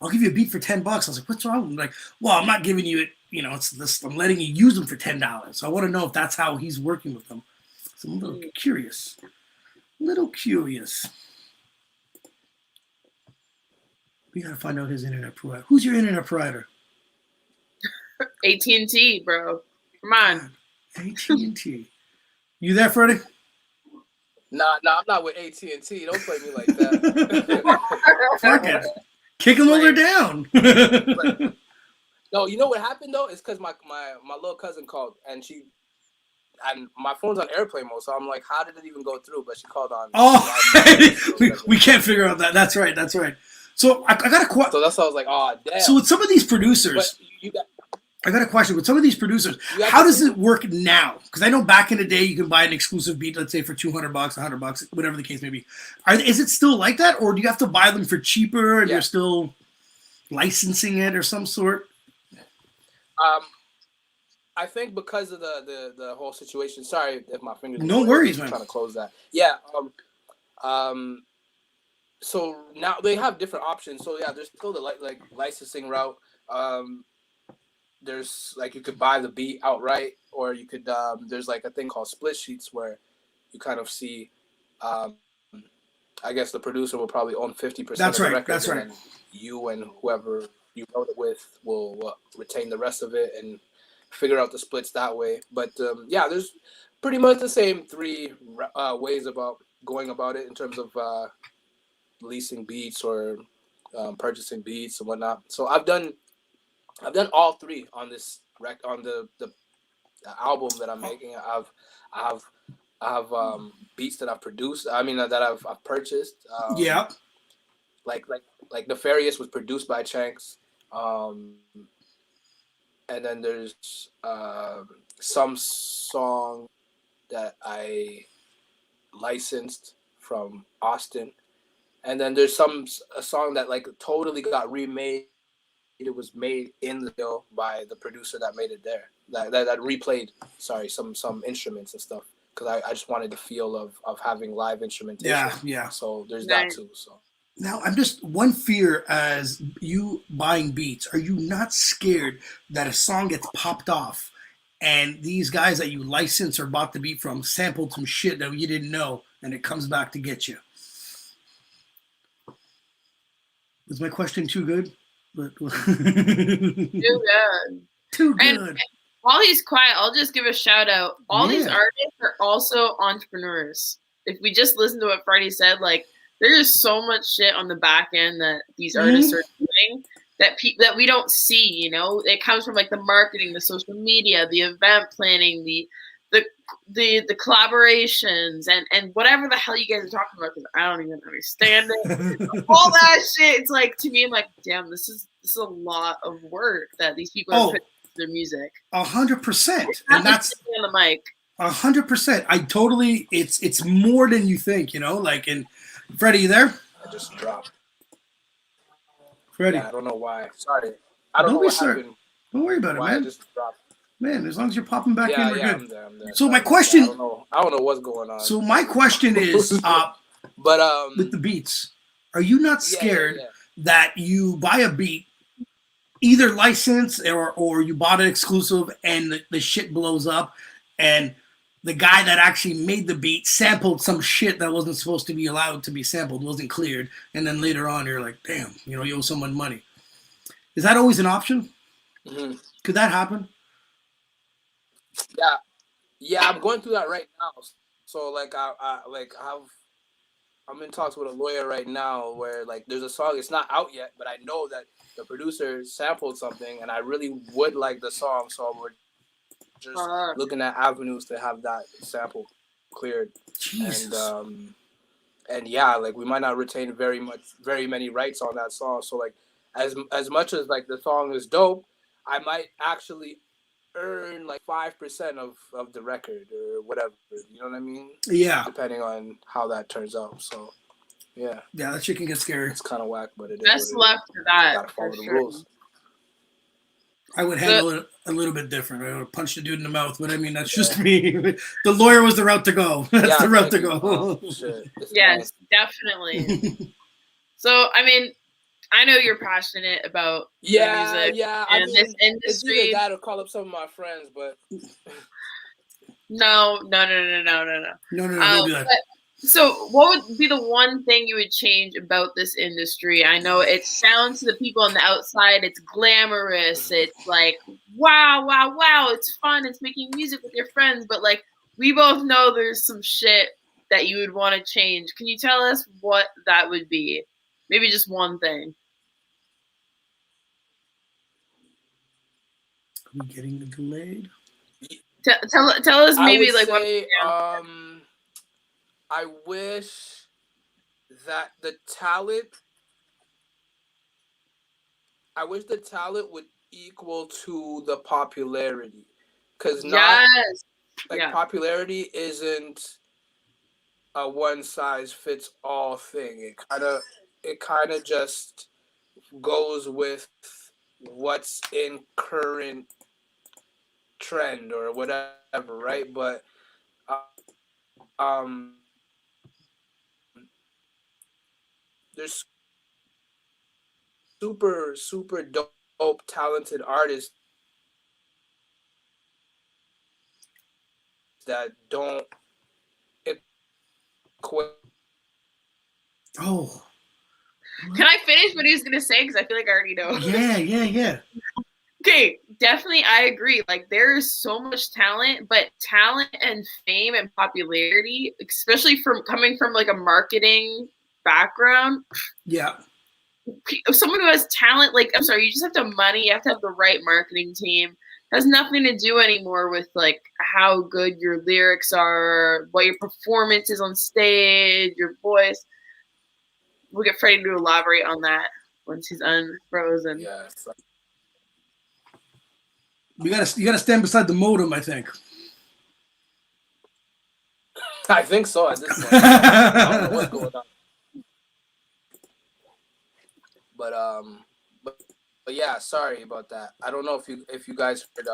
I'll give you a beat for $10. I was like, what's wrong? I'm like, well, I'm not giving you it. You know, it's this. I'm letting you use them for $10. So I want to know if that's how he's working with them. So I'm a little curious. We gotta find out his internet provider. Who's your internet provider? AT&T, bro. Come on. AT&T. You there, Freddie? Nah, I'm not with AT&T. Don't play me like that. Fuck it. Kick them while they're down. No, you know what happened though? It's because my little cousin called and my phone's on airplane mode, so I'm like, how did it even go through? But she called on. we can't figure out that. That's right. So I got a question. So that's why I was like, oh damn. So with some of these producers, I got a question. With some of these producers, how does it work now? Because I know back in the day you can buy an exclusive beat, let's say for $200, $100, whatever the case may be. Is it still like that, or do you have to buy them for cheaper and you're still licensing it or some sort? I think because of the whole situation. Sorry if my fingers. No worries, man. I'm trying to close that. Yeah. So now they have different options. So yeah, there's still the like licensing route. There's like you could buy the beat outright, or you could there's like a thing called split sheets where you kind of see. I guess the producer will probably own 50% of the record. That's right. And you and whoever you wrote it with will retain the rest of it and figure out the splits that way. But yeah, there's pretty much the same three ways about going about it in terms of leasing beats or purchasing beats and whatnot. So I've done all three on this on the album that I'm making. I have beats that I've produced. I mean that I've purchased. Like Nefarious was produced by Chanks. And then there's some song that I licensed from Austin. And then there's a song that like totally got remade. It was made in the video by the producer that made it there. That replayed, some instruments and stuff. Because I just wanted the feel of having live instrumentation. Yeah. So there's that too. So Now, I'm just one fear as you buying beats. Are you not scared that a song gets popped off and these guys that you license or bought the beat from sampled some shit that you didn't know and it comes back to get you? Was my question too good? Too good. Too good. And while he's quiet, I'll just give a shout out. All these artists are also entrepreneurs. If we just listen to what Freddy said, like, there's so much shit on the back end that these artists are doing that we don't see, you know? It comes from like the marketing, the social media, the event planning, the collaborations and whatever the hell you guys are talking about, because I don't even understand it. All that shit. It's like, to me, I'm like, damn, this is a lot of work that these people are putting into their music. 100%. And that's on the mic. 100%. I totally. It's more than you think, you know. Like, and Freddie, you there? I just dropped. Freddie, yeah, I don't know why. Sorry, I don't know what happened. Don't worry about it, man. I just dropped. Man, as long as you're popping back in, we're good. I'm there. So my question, I don't know what's going on. So my question is, but with the beats, are you not scared that you buy a beat, either license or you bought it exclusive, and the shit blows up, and the guy that actually made the beat sampled some shit that wasn't supposed to be allowed to be sampled, wasn't cleared, and then later on you're like, damn, you know, you owe someone money. Is that always an option? Mm-hmm. Could that happen? Yeah, I'm going through that right now. So like I'm in talks with a lawyer right now where like there's a song, it's not out yet, but I know that the producer sampled something and I really would like the song, so we're just looking at avenues to have that sample cleared. Jesus. And yeah, like we might not retain very many rights on that song. So like as much as like the song is dope, I might actually earn like 5% of the record or whatever. You know what I mean? Yeah. Depending on how that turns out. So yeah. Yeah, that shit can get scary. It's kind of whack, but it is. Best luck to that. Gotta follow the rules. I would handle it a little bit different. I would punch the dude in the mouth, but I mean, that's just me. The lawyer was the route to go. That's the route to go. Oh, yes, definitely. So, I mean, I know you're passionate about music and this industry. It's either that or call up some of my friends, but no. So what would be the one thing you would change about this industry? I know it sounds to the people on the outside, it's glamorous. It's like, wow, it's fun. It's making music with your friends. But like, we both know there's some shit that you would want to change. Can you tell us what that would be? Maybe just one thing. Are we getting delayed? Tell us maybe like say, I wish that the talent would equal to the popularity, because popularity isn't a one size fits all thing. It kind of just goes with what's in current trend or whatever, right? But there's super dope talented artists that don't equate. Oh, can I finish what he was gonna say? Because I feel like I already know. Yeah. Okay, definitely, I agree. Like, there is so much talent, but talent and fame and popularity, especially coming from like a marketing background. Yeah. Someone who has talent, like, I'm sorry, you just have to have money. You have to have the right marketing team. It has nothing to do anymore with like how good your lyrics are, what your performance is on stage, your voice. We'll get Freddie to elaborate on that once he's unfrozen. Yeah. You gotta stand beside the modem, I think. I think so at this point. I don't know what's going on. But yeah, sorry about that. I don't know if you guys heard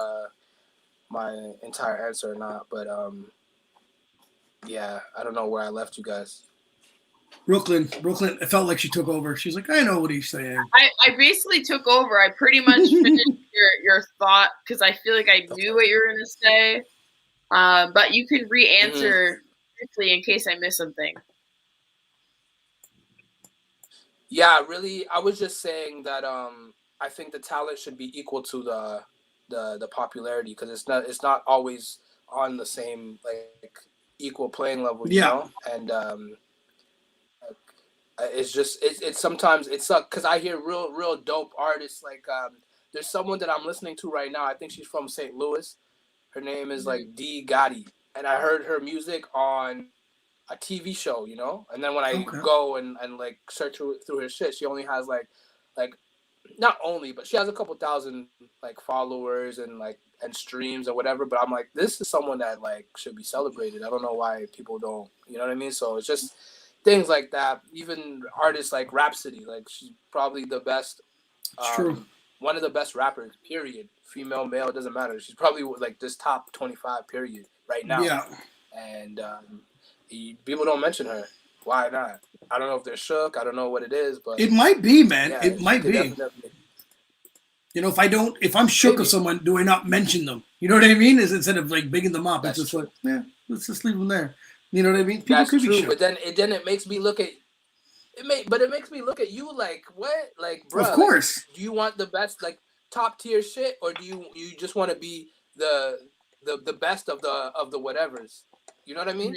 my entire answer or not, but yeah, I don't know where I left you guys. Brook-Lynn, it felt like she took over. She's like, I know what he's saying. I basically took over. I pretty much finished your thought because I feel like I knew what you were gonna say. But you can re-answer quickly in case I miss something. Yeah, really. I was just saying that I think the talent should be equal to the popularity, because it's not always on the same like equal playing level, you know. And it's sometimes it sucks because I hear real dope artists like there's someone that I'm listening to right now. I think she's from St. Louis. Her name is like D Gotti, and I heard her music on a TV show, you know. And then when I go and like search through her shit, she only has like not only, but she has a couple thousand like followers and streams or whatever. But I'm like, this is someone that like should be celebrated. I don't know why people don't, you know what I mean? So it's just things like that. Even artists like Rhapsody, like she's probably the best. True. One of the best rappers, period. Female, male, it doesn't matter. She's probably like this top 25, period, right now. Yeah. And people don't mention her. Why not? I don't know if they're shook. I don't know what it is, but it might be, man. Yeah, it might be. Definitely. You know, if I'm shook of someone, do I not mention them? You know what I mean? Is instead of like bigging them up, it's just like, yeah, let's just leave them there. You know what I mean? People could be shook. But then it makes me look at it makes me look at you like, what? Like, bro, of course. Like, do you want the best, like top tier shit, or do you just want to be the best of the whatevers? You know what I mean?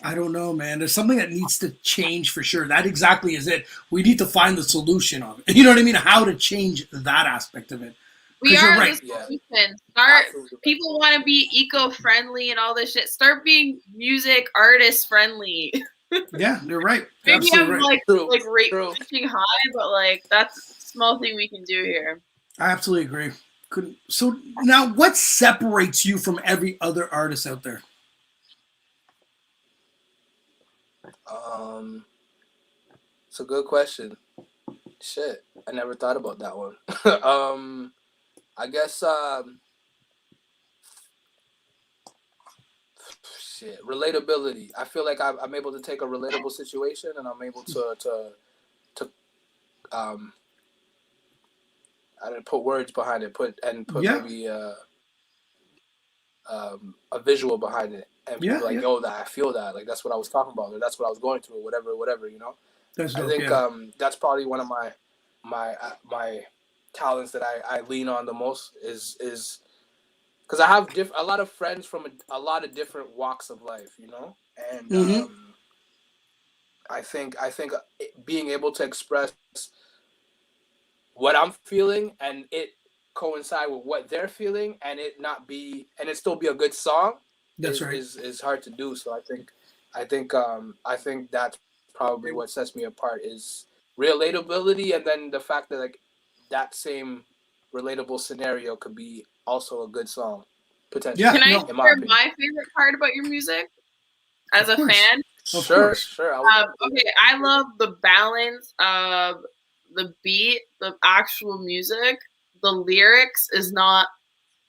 I don't know, man. There's something that needs to change for sure. That exactly is it. We need to find the solution of it. You know what I mean? How to change that aspect of it. We are the solution. People want to be eco-friendly and all this shit. Start being music artist friendly. Yeah, you're right. Maybe I'm right. like rate pushing high, but like that's a small thing we can do here. I absolutely agree. So now, what separates you from every other artist out there? It's a good question. Shit, I never thought about that one. I guess relatability. I feel like I'm able to take a relatable situation and I'm able to I didn't put words behind it, put maybe a visual behind it, and be like, yo, that I feel that, like that's what I was talking about, or that's what I was going through, or whatever, you know. I think that's probably one of my talents that I lean on the most is because I have a lot of friends from a lot of different walks of life, you know, and I think being able to express what I'm feeling and it coincide with what they're feeling and it still be a good song. That's right. Is hard to do. So I think that's probably what sets me apart is relatability, and then the fact that like that same relatable scenario could be also a good song potentially. Yeah, can I share my favorite part about your music as a fan? Sure. Okay, I love the balance of the beat, the actual music. The lyrics is not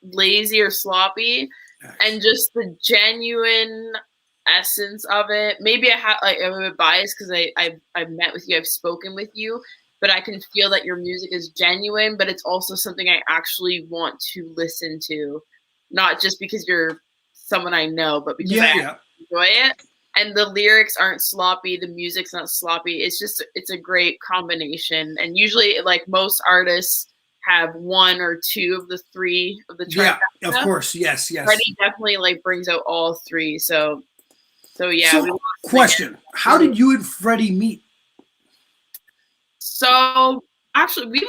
lazy or sloppy, and just the genuine essence of it. Maybe I'm a bit biased because I've met with you, I've spoken with you, but I can feel that your music is genuine, but it's also something I actually want to listen to, not just because you're someone I know, but because I enjoy it. And the lyrics aren't sloppy, the music's not sloppy. It's a great combination. And usually, like most artists, have one or two of the three of the tracks. Yeah, of course, yes. Freddy definitely like brings out all three. So yeah. So, question: how did you and Freddy meet? So actually,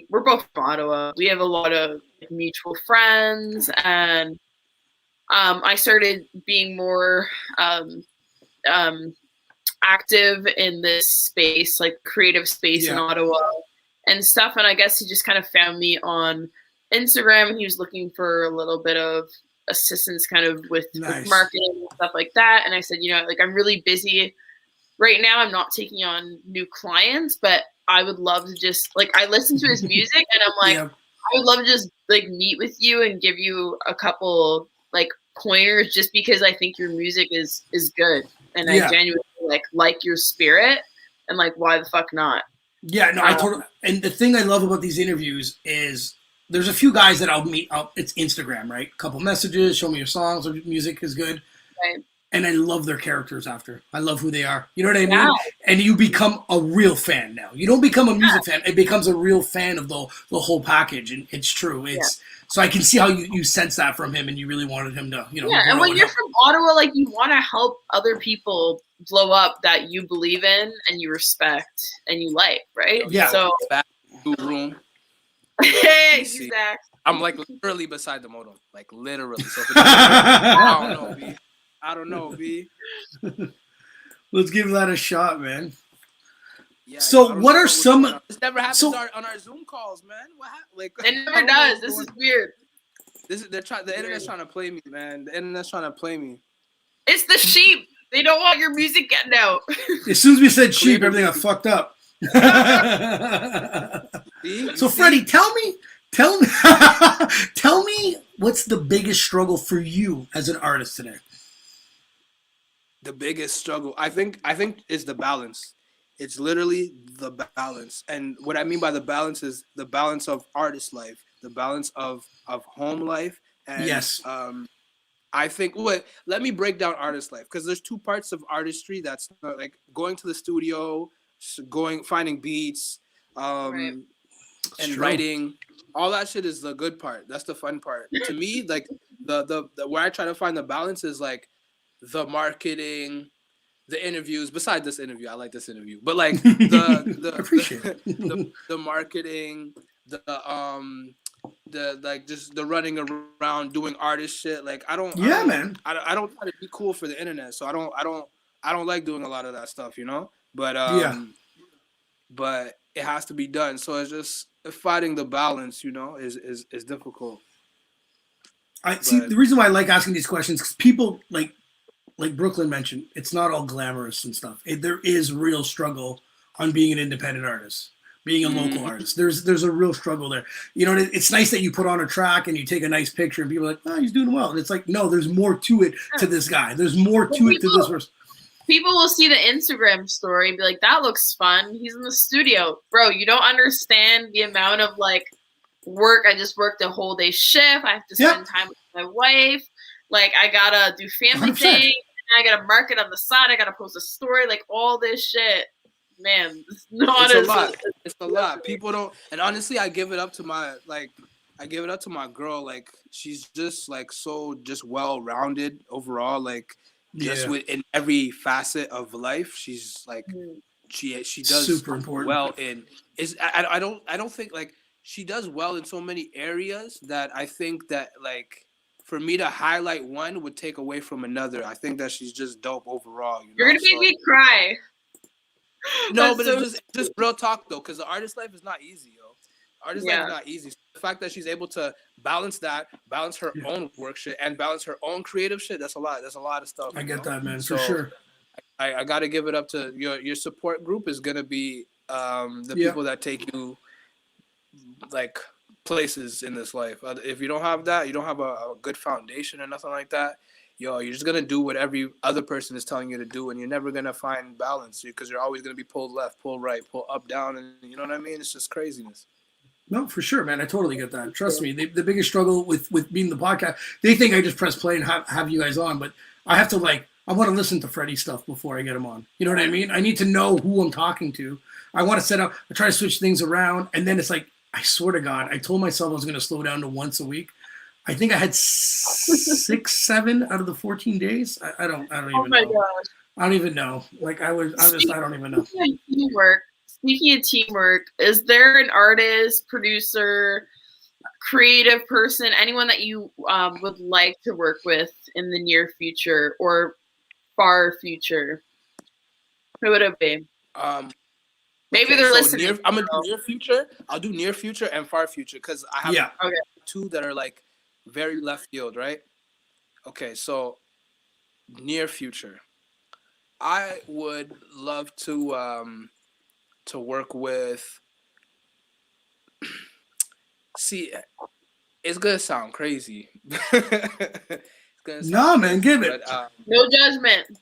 we're both from Ottawa. We have a lot of mutual friends, and I started being more active in this space, like creative space in Ottawa and stuff. And I guess he just kind of found me on Instagram, and he was looking for a little bit of assistance kind of with marketing and stuff like that. And I said, like I'm really busy right now. I'm not taking on new clients, but I would love to just I listen to his music and I'm like, I would love to just meet with you and give you a couple pointers just because I think your music is good. And I genuinely like your spirit, and like why the fuck not? Yeah, no, I totally. And the thing I love about these interviews is there's a few guys that I'll meet. It's Instagram, right? A couple messages, show me your songs, or music is good. Right. And I love their characters after. I love who they are. You know what I mean? And you become a real fan now. You don't become a music fan. It becomes a real fan of the whole package. And it's true. So I can see how you sense that from him, and you really wanted him to, and when you're from Ottawa, like you want to help other people blow up that you believe in and you respect and you like, right? Yeah. So room. Hey, Zach. I'm like literally beside the modem, like literally. So I don't know, B. Let's give that a shot, man. Yeah, so what are some? This never happens on our Zoom calls, man. What like? It never does. This is weird. The internet's trying to play me, man. The internet's trying to play me. It's the sheep. They don't want your music getting out. As soon as we said sheep, everything got fucked up. So Freddie, tell me, what's the biggest struggle for you as an artist today? The biggest struggle, I think, is the balance. It's literally the balance, and what I mean by the balance is the balance of artist life, the balance of home life, and yes. I think let me break down artist life, because there's two parts of artistry. That's like going to the studio, finding beats, and writing. All that shit is the good part. That's the fun part. To me, like the where I try to find the balance is like the marketing, the interviews. Besides this interview, I like this interview, but like the marketing, the like just the running around doing artist shit. Like I don't try to be cool for the internet, so I don't like doing a lot of that stuff, But but it has to be done. So it's just finding the balance, is difficult. The reason why I like asking these questions, because people like Brook-Lynn mentioned, it's not all glamorous and stuff. There is real struggle on being an independent artist, being a local artist. There's a real struggle there. It's nice that you put on a track and you take a nice picture and people are like, oh, he's doing well. And it's like, no, there's more to it to this guy. There's more to it to this person. People will see the Instagram story and be like, that looks fun. He's in the studio. Bro, you don't understand the amount of like work. I just worked a whole day shift. I have to spend time with my wife. Like I gotta do family 100%. thing. I gotta market on the side. I gotta post a story. Like all this shit. Man, it's a lot. It's a lot. People don't, and honestly, I give it up to my girl. Like she's just like so just well-rounded overall. Like just in every facet of life, she's like she does super important. Well in I don't think like she does well in so many areas that I think that like for me to highlight one would take away from another. I think that she's just dope overall. You're gonna make me cry. No, but it's just real talk though, because the artist life is not easy, yo. Artist life is not easy. So the fact that she's able to balance her own work shit, and balance her own creative shit, that's a lot. That's a lot of stuff. I get that, man, for sure. I got to give it up to your support group is gonna be the people that take you like places in this life. If you don't have that, you don't have a good foundation or nothing like that. You're just gonna do what every other person is telling you to do, and you're never gonna find balance because you're always gonna be pulled left, pulled right, pulled up, down, and you know what I mean. It's just craziness. No, for sure, man. I totally get that. Trust me. The biggest struggle with being the podcast, they think I just press play and have you guys on, but I have to I want to listen to Freddy stuff before I get him on. You know what I mean? I need to know who I'm talking to. I want to set up. I try to switch things around, and then it's like I swear to God, I told myself I was gonna slow down to once a week. I think I had 6, 7 out of the 14 days. I don't even know. Gosh. I don't even know. Like I don't even know. Speaking of teamwork, is there an artist, producer, creative person, anyone that you would like to work with in the near future or far future? Who would it be? Maybe they're listening. I'm gonna do near future. I'll do near future and far future because I have two that are like very left field, right? Okay, so near future, I would love to work with. See, it's gonna sound crazy. No, man, give it. No judgment.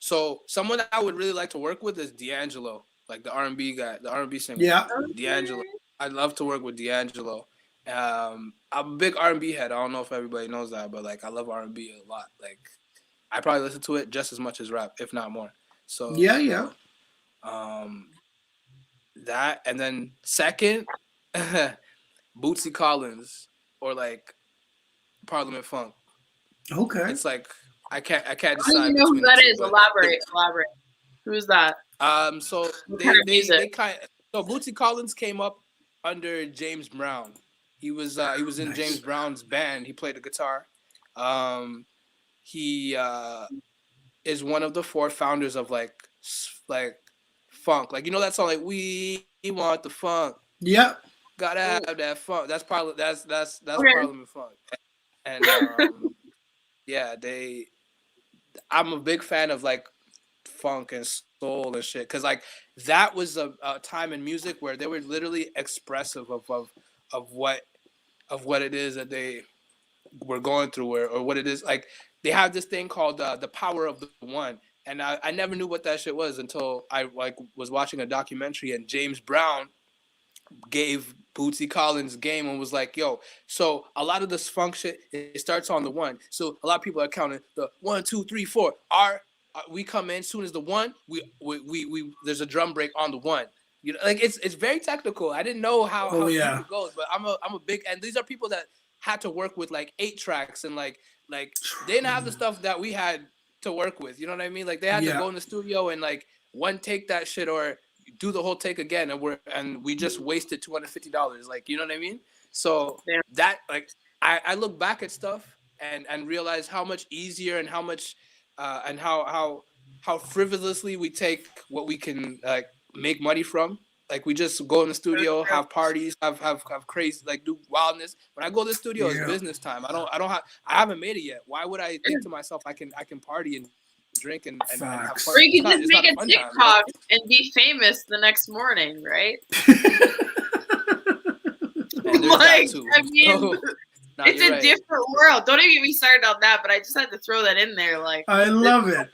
So someone that I would really like to work with is D'Angelo, like the R&B guy, the R&B singer. Yeah. D'Angelo. I'd love to work with D'Angelo. I'm a big R&B head. I don't know if everybody knows that, but like I love R&B a lot. Like I probably listen to it just as much as rap, if not more. So yeah. That, and then second, Bootsy Collins or like Parliament Funk. Okay. It's like I can't decide. I don't even know who that is. Elaborate. Who's that? So Bootsy Collins came up under James Brown. He was in James Brown's band. He played the guitar. He is one of the 4 founders of like funk. Like, you know that song, like we want the funk. Yep. Gotta have that funk. That's Parliament Funk. And I'm a big fan of like funk and soul and shit, because like that was a time in music where they were literally expressive of what it is that they were going through, or what it is. Like they have this thing called the power of the one, and I never knew what that shit was until I like was watching a documentary, and James Brown gave Bootsy Collins game and was like, yo, so a lot of this funk shit, it starts on the one. So a lot of people are counting the 1, 2, 3, 4. We come in soon as the one, we there's a drum break on the one. You know, like it's very technical. I didn't know how it goes, but I'm a big, and these are people that had to work with like 8 tracks and like they didn't have the stuff that we had to work with. You know what I mean? Like they had to go in the studio and like one take that shit or do the whole take again, and we just wasted $250. Like, you know what I mean? So that, like, I look back at stuff and realize how much easier and how much and how frivolously we take what we can like make money from. Like we just go in the studio, have parties, have crazy, like do wildness. When I go to the studio, it's business time. I haven't made it yet. Why would I think to myself I can party and drink and have fun? Or you can just make a TikTok and be famous the next morning, right? Like, I mean, it's a different world. Don't even get me started on that, but I just had to throw that in there. Like, I love it.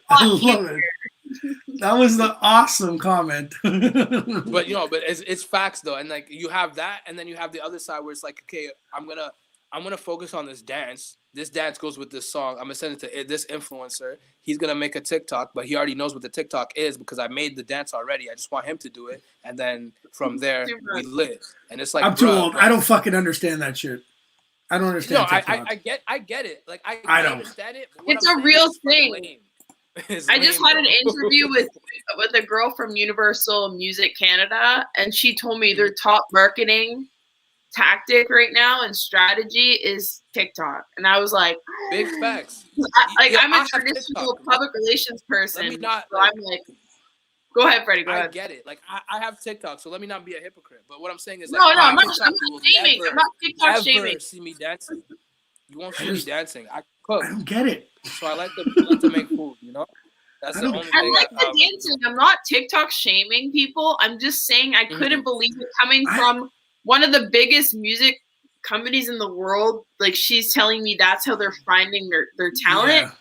That was the awesome comment. But it's facts though, and like you have that, and then you have the other side where it's like, okay, I'm gonna focus on this dance. This dance goes with this song. I'm gonna send it to this influencer. He's gonna make a TikTok, but he already knows what the TikTok is because I made the dance already. I just want him to do it, and then from there we live. And it's like, I'm too old. I don't fucking understand that shit. I don't understand. No, I get it. Like I don't understand it. It's a real thing. I just had an interview with a girl from Universal Music Canada, and she told me their top marketing tactic right now and strategy is TikTok. And I was like, big facts. I'm a traditional public relations person. I'm like, go ahead, Freddie. Go ahead. I get it. Like I have TikTok, so let me not be a hypocrite. But what I'm saying is, like, I'm not shaming. I'm not TikTok shaming. See me dancing. You won't see me dancing. I cook. I don't get it. So I like to make food. You know, that's the only thing. I like the dancing. I'm not TikTok shaming people. I'm just saying I couldn't believe it coming from one of the biggest music companies in the world. Like, she's telling me that's how they're finding their talent.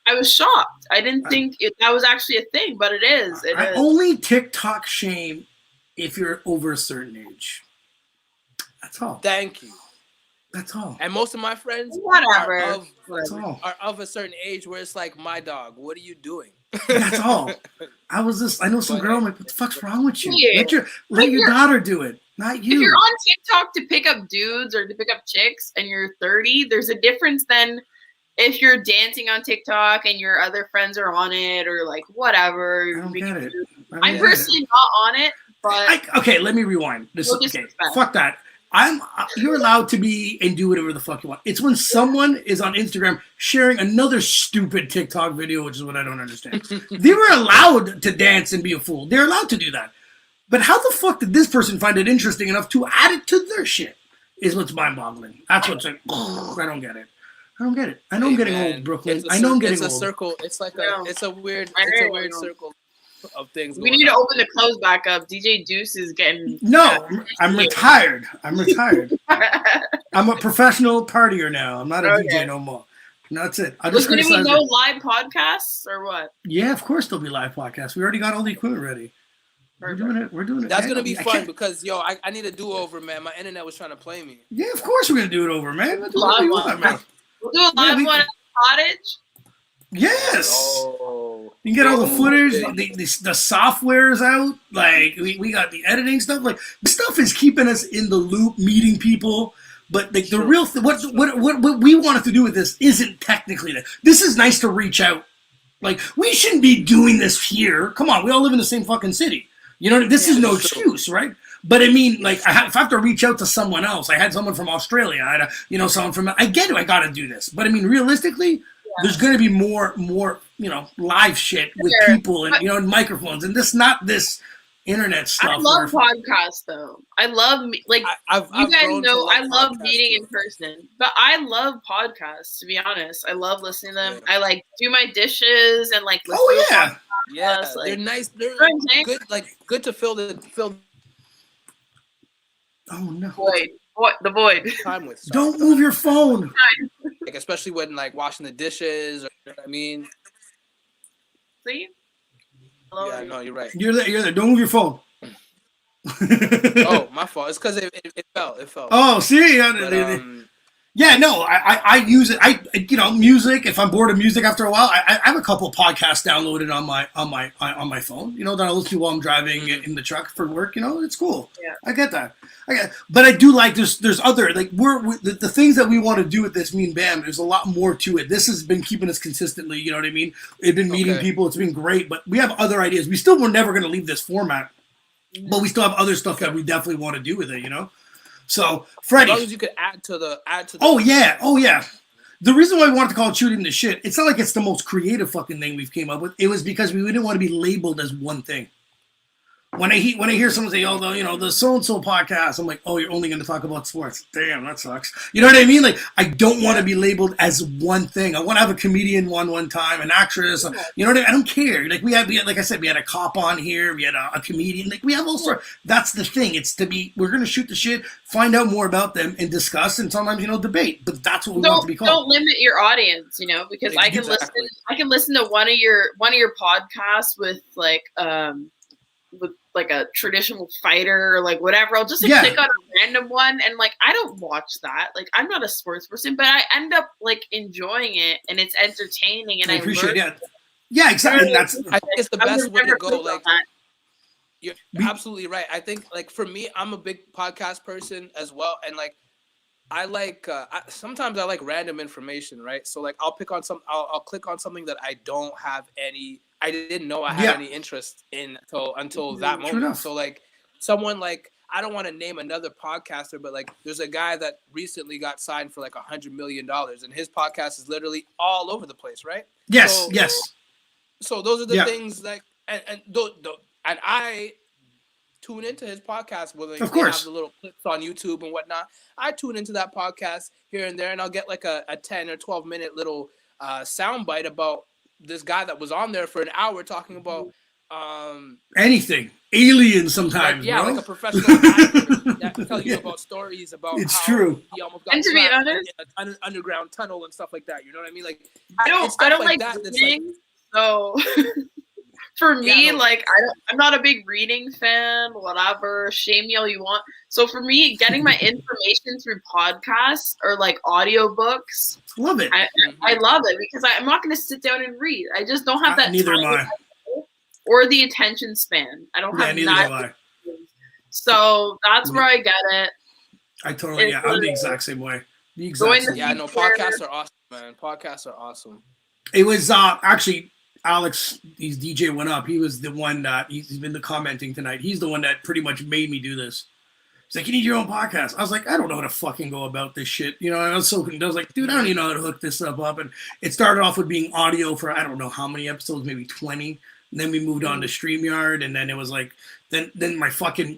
I was shocked. I didn't think that was actually a thing, but it is. I only TikTok shame if you're over a certain age. That's all. Thank you. That's all. And most of my friends are of a certain age where it's like, my dog, what are you doing? That's all. I know some girl. I'm like, what the fuck's wrong with you? Let your daughter do it, not you. If you're on TikTok to pick up dudes or to pick up chicks and you're 30, there's a difference than if you're dancing on TikTok and your other friends are on it or like whatever. I don't get it. I'm personally not on it, but okay, let me rewind. Fuck that. You're allowed to be and do whatever the fuck you want. It's when someone is on Instagram sharing another stupid TikTok video, which is what I don't understand. They were allowed to dance and be a fool. They're allowed to do that. But how the fuck did this person find it interesting enough to add it to their shit? Is what's mind-boggling. That's what's like, I don't get it. I don't get it. I know I'm getting old, Brook-Lynn. I know I'm getting old. It's a circle. It's like it's a weird circle of things. We need to open the clothes back up. DJ Duss is getting. No, I'm retired. I'm a professional partier now. I'm not a DJ no more. And that's it. There's going to be no live podcasts or what? Yeah, of course there'll be live podcasts. We already got all the equipment ready. We're doing it. That's gonna be fun because I need a do-over, man. My internet was trying to play me. Yeah, of course we're gonna do it over, man. We'll do live one. Man. We'll do a live one at the cottage. Yes. Oh. You can get all the footage. The software's out. Like we got the editing stuff. Like this stuff is keeping us in the loop, meeting people. But like the real thing, what we wanted to do with this isn't technically that. This is nice to reach out. Like we shouldn't be doing this here. Come on, we all live in the same fucking city. You know, this is no excuse, right? But I mean, like, if I have to reach out to someone else, I had someone from Australia, I had, someone from, I get it, I got to do this. But I mean, realistically, there's going to be more, live shit with people and, and microphones and not this internet stuff. I love podcasts, though. I love, like, you guys know, I love meeting in person. But I love podcasts, to be honest. I love listening to them. Yeah. I, like, do my dishes and, like, listen to podcasts. Yeah, they're nice. They're good, good to fill the. Oh no! The void. Time with. Don't move your phone. Like especially when washing the dishes. Or, you know what I mean. See. Hello? Yeah, no, you're right. You're there. Don't move your phone. Oh, my fault. It's because it fell. It fell. Oh, see. Yeah, no, I use it. Music. If I'm bored of music after a while, I have a couple of podcasts downloaded on my phone. That I listen to while I'm driving in the truck for work. It's cool. Yeah, I get that. But I do like there's other the things that we want to do with this. Me and Bam, there's a lot more to it. This has been keeping us consistently. You know what I mean? We've been meeting people. It's been great. But we have other ideas. We're never going to leave this format. But we still have other stuff that we definitely want to do with it. So, Freddie. As long as you could add to the. Oh yeah. The reason why we wanted to call it shooting the shit, it's not like it's the most creative fucking thing we've came up with. It was because we didn't want to be labeled as one thing. When I hear someone say, the so-and-so podcast, I'm like, oh, you're only going to talk about sports. Damn, that sucks. You know what I mean? Like, I don't want to be labeled as one thing. I want to have a comedian one time, an actress. You know what I mean? I don't care. Like, we had, like I said, we had a cop on here. We had a comedian. Like, we have all sorts. That's the thing. It's we're going to shoot the shit, find out more about them, and discuss, and sometimes, debate. But that's what we want to be called. Don't limit your audience, because I can listen to one of your podcasts with, like a traditional fighter or like whatever. I'll just click on a random one and I don't watch that. Like I'm not a sports person, but I end up enjoying it and it's entertaining and I appreciate it. Yeah, exactly. I think it's the best way to go. You're absolutely right. I think for me, I'm a big podcast person as well, and I sometimes I like random information, right? So I'll pick on I'll click on something that I didn't know I had any interest in until that moment. So someone I don't want to name another podcaster, but there's a guy that recently got signed for $100 million, and his podcast is literally all over the place, right? Yes. So those are the things and I tune into his podcast where they have the little clips on YouTube and whatnot. I tune into that podcast here and there, and I'll get a 10 or 12 minute little soundbite about this guy that was on there for an hour talking about anything, aliens sometimes. Like a professional actor that can tell you about stories about it's how true. He almost got trapped in an underground tunnel and stuff like that. You know what I mean? I don't like reading, so for me, I'm not a big reading fan. Whatever, shame me all you want. So for me, getting my information through podcasts or audiobooks, love it. I love it because I'm not going to sit down and read. I just don't have that neither time am I. or the attention span. I don't have neither am I. So that's where I get it. I totally, I'm the exact same way. Podcasts are awesome, man. Podcasts are awesome. It was actually Alex, his DJ went up. He was the one that he's been commenting tonight. He's the one that pretty much made me do this. He's like, you need your own podcast. I was like, I don't know how to fucking go about this shit. And I was like, dude, I don't even know how to hook this stuff up. And it started off with being audio for, I don't know how many episodes, maybe 20. And then we moved on to StreamYard. And then it was then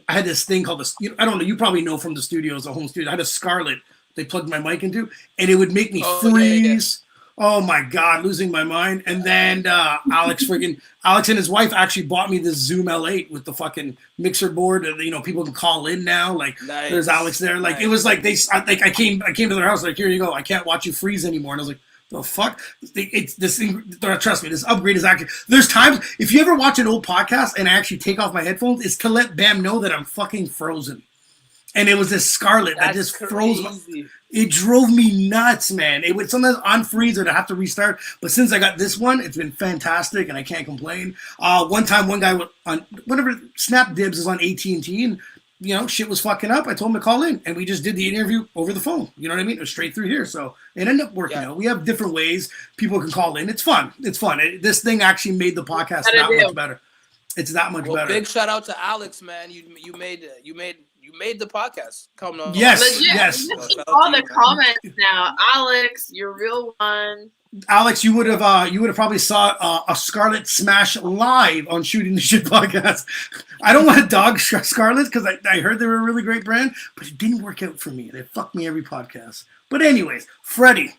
I had this thing called I don't know, you probably know from the studios, the home studio. I had a Scarlett they plugged my mic into, and it would make me freeze. Oh my God, losing my mind. And then Alex and his wife actually bought me this Zoom L8 with the fucking mixer board. And, people can call in now. There's Alex there. It was I came to their house, here you go. I can't watch you freeze anymore. And I was like, The fuck? It's this thing. Trust me, this upgrade is actually. There's times if you ever watch an old podcast and I actually take off my headphones, it's to let Bam know that I'm fucking frozen. And it was this Scarlet that just froze. It drove me nuts, man. It would sometimes unfreeze or to have to restart. But since I got this one, it's been fantastic, and I can't complain. One time, one guy on whatever Snap Dibs is on AT&T, and shit was fucking up. I told him to call in, and we just did the interview over the phone. You know what I mean? It was straight through here, so it ended up working out. We have different ways people can call in. It's fun. It's fun. This thing actually made the podcast that much better. It's that much better. Big shout out to Alex, man. You made the podcast. Come on. Yes, legit. yes. All the comments now, Alex, you're real one. Alex, you would have probably saw a Scarlet smash live on Shooting the Shit podcast. I don't want to dog Scarlet because I heard they were a really great brand, but it didn't work out for me. They fucked me every podcast. But anyways, Freddie,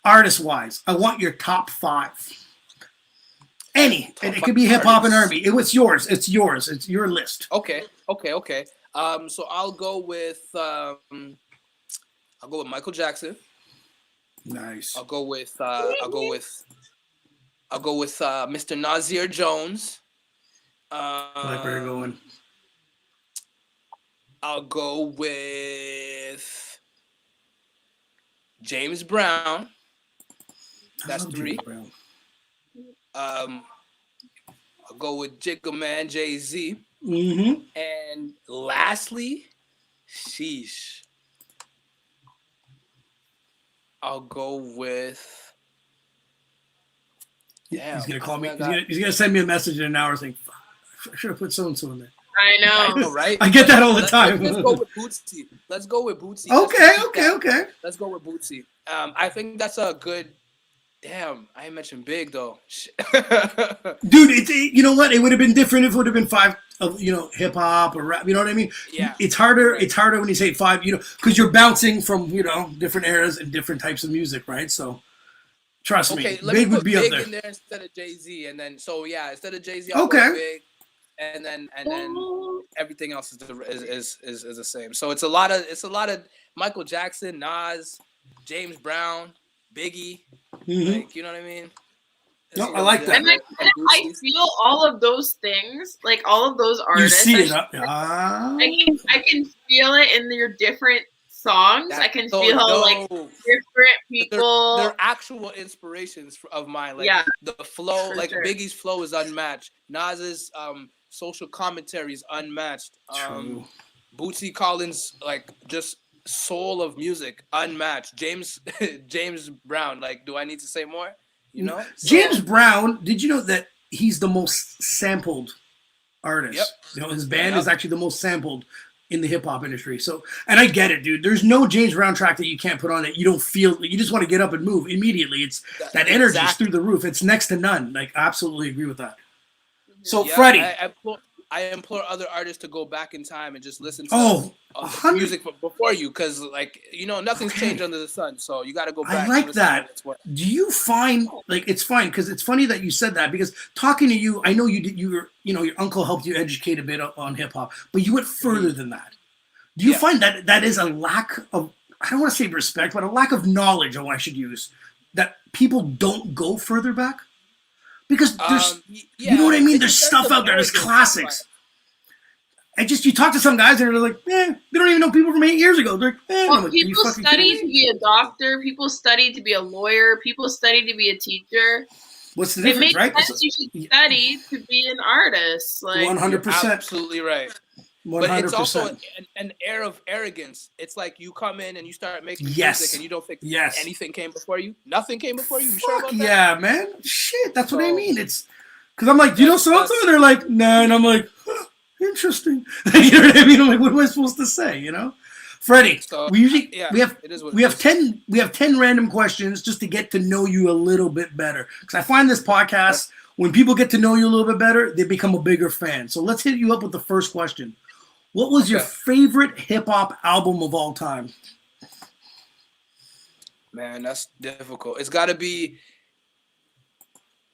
artist-wise, I want your top 5. Any, and it could be hip hop and R&B. It's yours. It's yours. It's your list. Okay. So I'll go with Michael Jackson. Nice. I'll go with Mr. Nasir Jones. I like where you're going. I'll go with James Brown. That's 3. I'll go with Jigga Man, Jay-Z. Mm-hmm. And lastly, sheesh, I'll go with. Damn, he's gonna call me. He's gonna send me a message in an hour saying, "I should have put so and so in there." I know, right? I get that all the time. Let's go with Bootsy. Okay. Let's go with Bootsy. I think that's a good. Damn, I ain't mentioned Big though. Dude, you know what? It would have been different if it would have been 5 of hip hop or rap. You know what I mean? Yeah. It's harder. Right. It's harder when you say 5. Because you're bouncing from different eras and different types of music, right? So trust me, Big would be Big up there. in there instead of Jay-Z, and then instead of Jay-Z, okay. I'll go Big, and then everything else is the same. So it's a lot of Michael Jackson, Nas, James Brown, Biggie. Mm-hmm. Like, you know what I mean? No, I like that. And I feel all of those things, like all of those artists. You see it. I can feel it in their different songs. I can feel like different people. They're actual inspirations of mine. Like the flow, like sure. Biggie's flow is unmatched. Nas's social commentary is unmatched. True. Bootsy Collins, like just soul of music, unmatched. James Brown, like, do I need to say more? James Brown, did you know that he's the most sampled artist? Yep. His band is actually the most sampled in the hip hop industry. So, and I get it, dude. There's no James Brown track that you can't put on that you don't feel. You just want to get up and move immediately. It's that energy's through the roof. It's next to none. Like, I absolutely agree with that. So, Freddie. I implore other artists to go back in time and just listen to music before you, because nothing's changed under the sun. So you got to go back. I like that. Do you find it's fine because it's funny that you said that, because talking to you, I know you did. Your uncle helped you educate a bit on hip hop, but you went further than that. Do you find that is a lack of, I don't want to say respect, but a lack of knowledge, I should use, that people don't go further back? Because there's, you know what I mean? There's stuff out there. There's classics. You talk to some guys and they're like, they don't even know people from 8 years ago. They're like, people study to be a doctor. People study to be a lawyer. People study to be a teacher. What's the difference, right? It makes sense. You should study to be an artist. Like 100%. Absolutely right. 100%. But it's also an air of arrogance. It's like you come in and you start making music and you don't think anything came before you. Nothing came before you. You sure about that? Yeah, man. Shit, that's what I mean. It's because I'm like, so-and-so? And they're like, nah. And I'm like, interesting. You know what I mean? I'm like, what am I supposed to say? Freddie, we usually we have 10 random questions just to get to know you a little bit better. Because I find this podcast, when people get to know you a little bit better, they become a bigger fan. So let's hit you up with the first question. What was your favorite hip-hop album of all time? Man, that's difficult. It's got to be...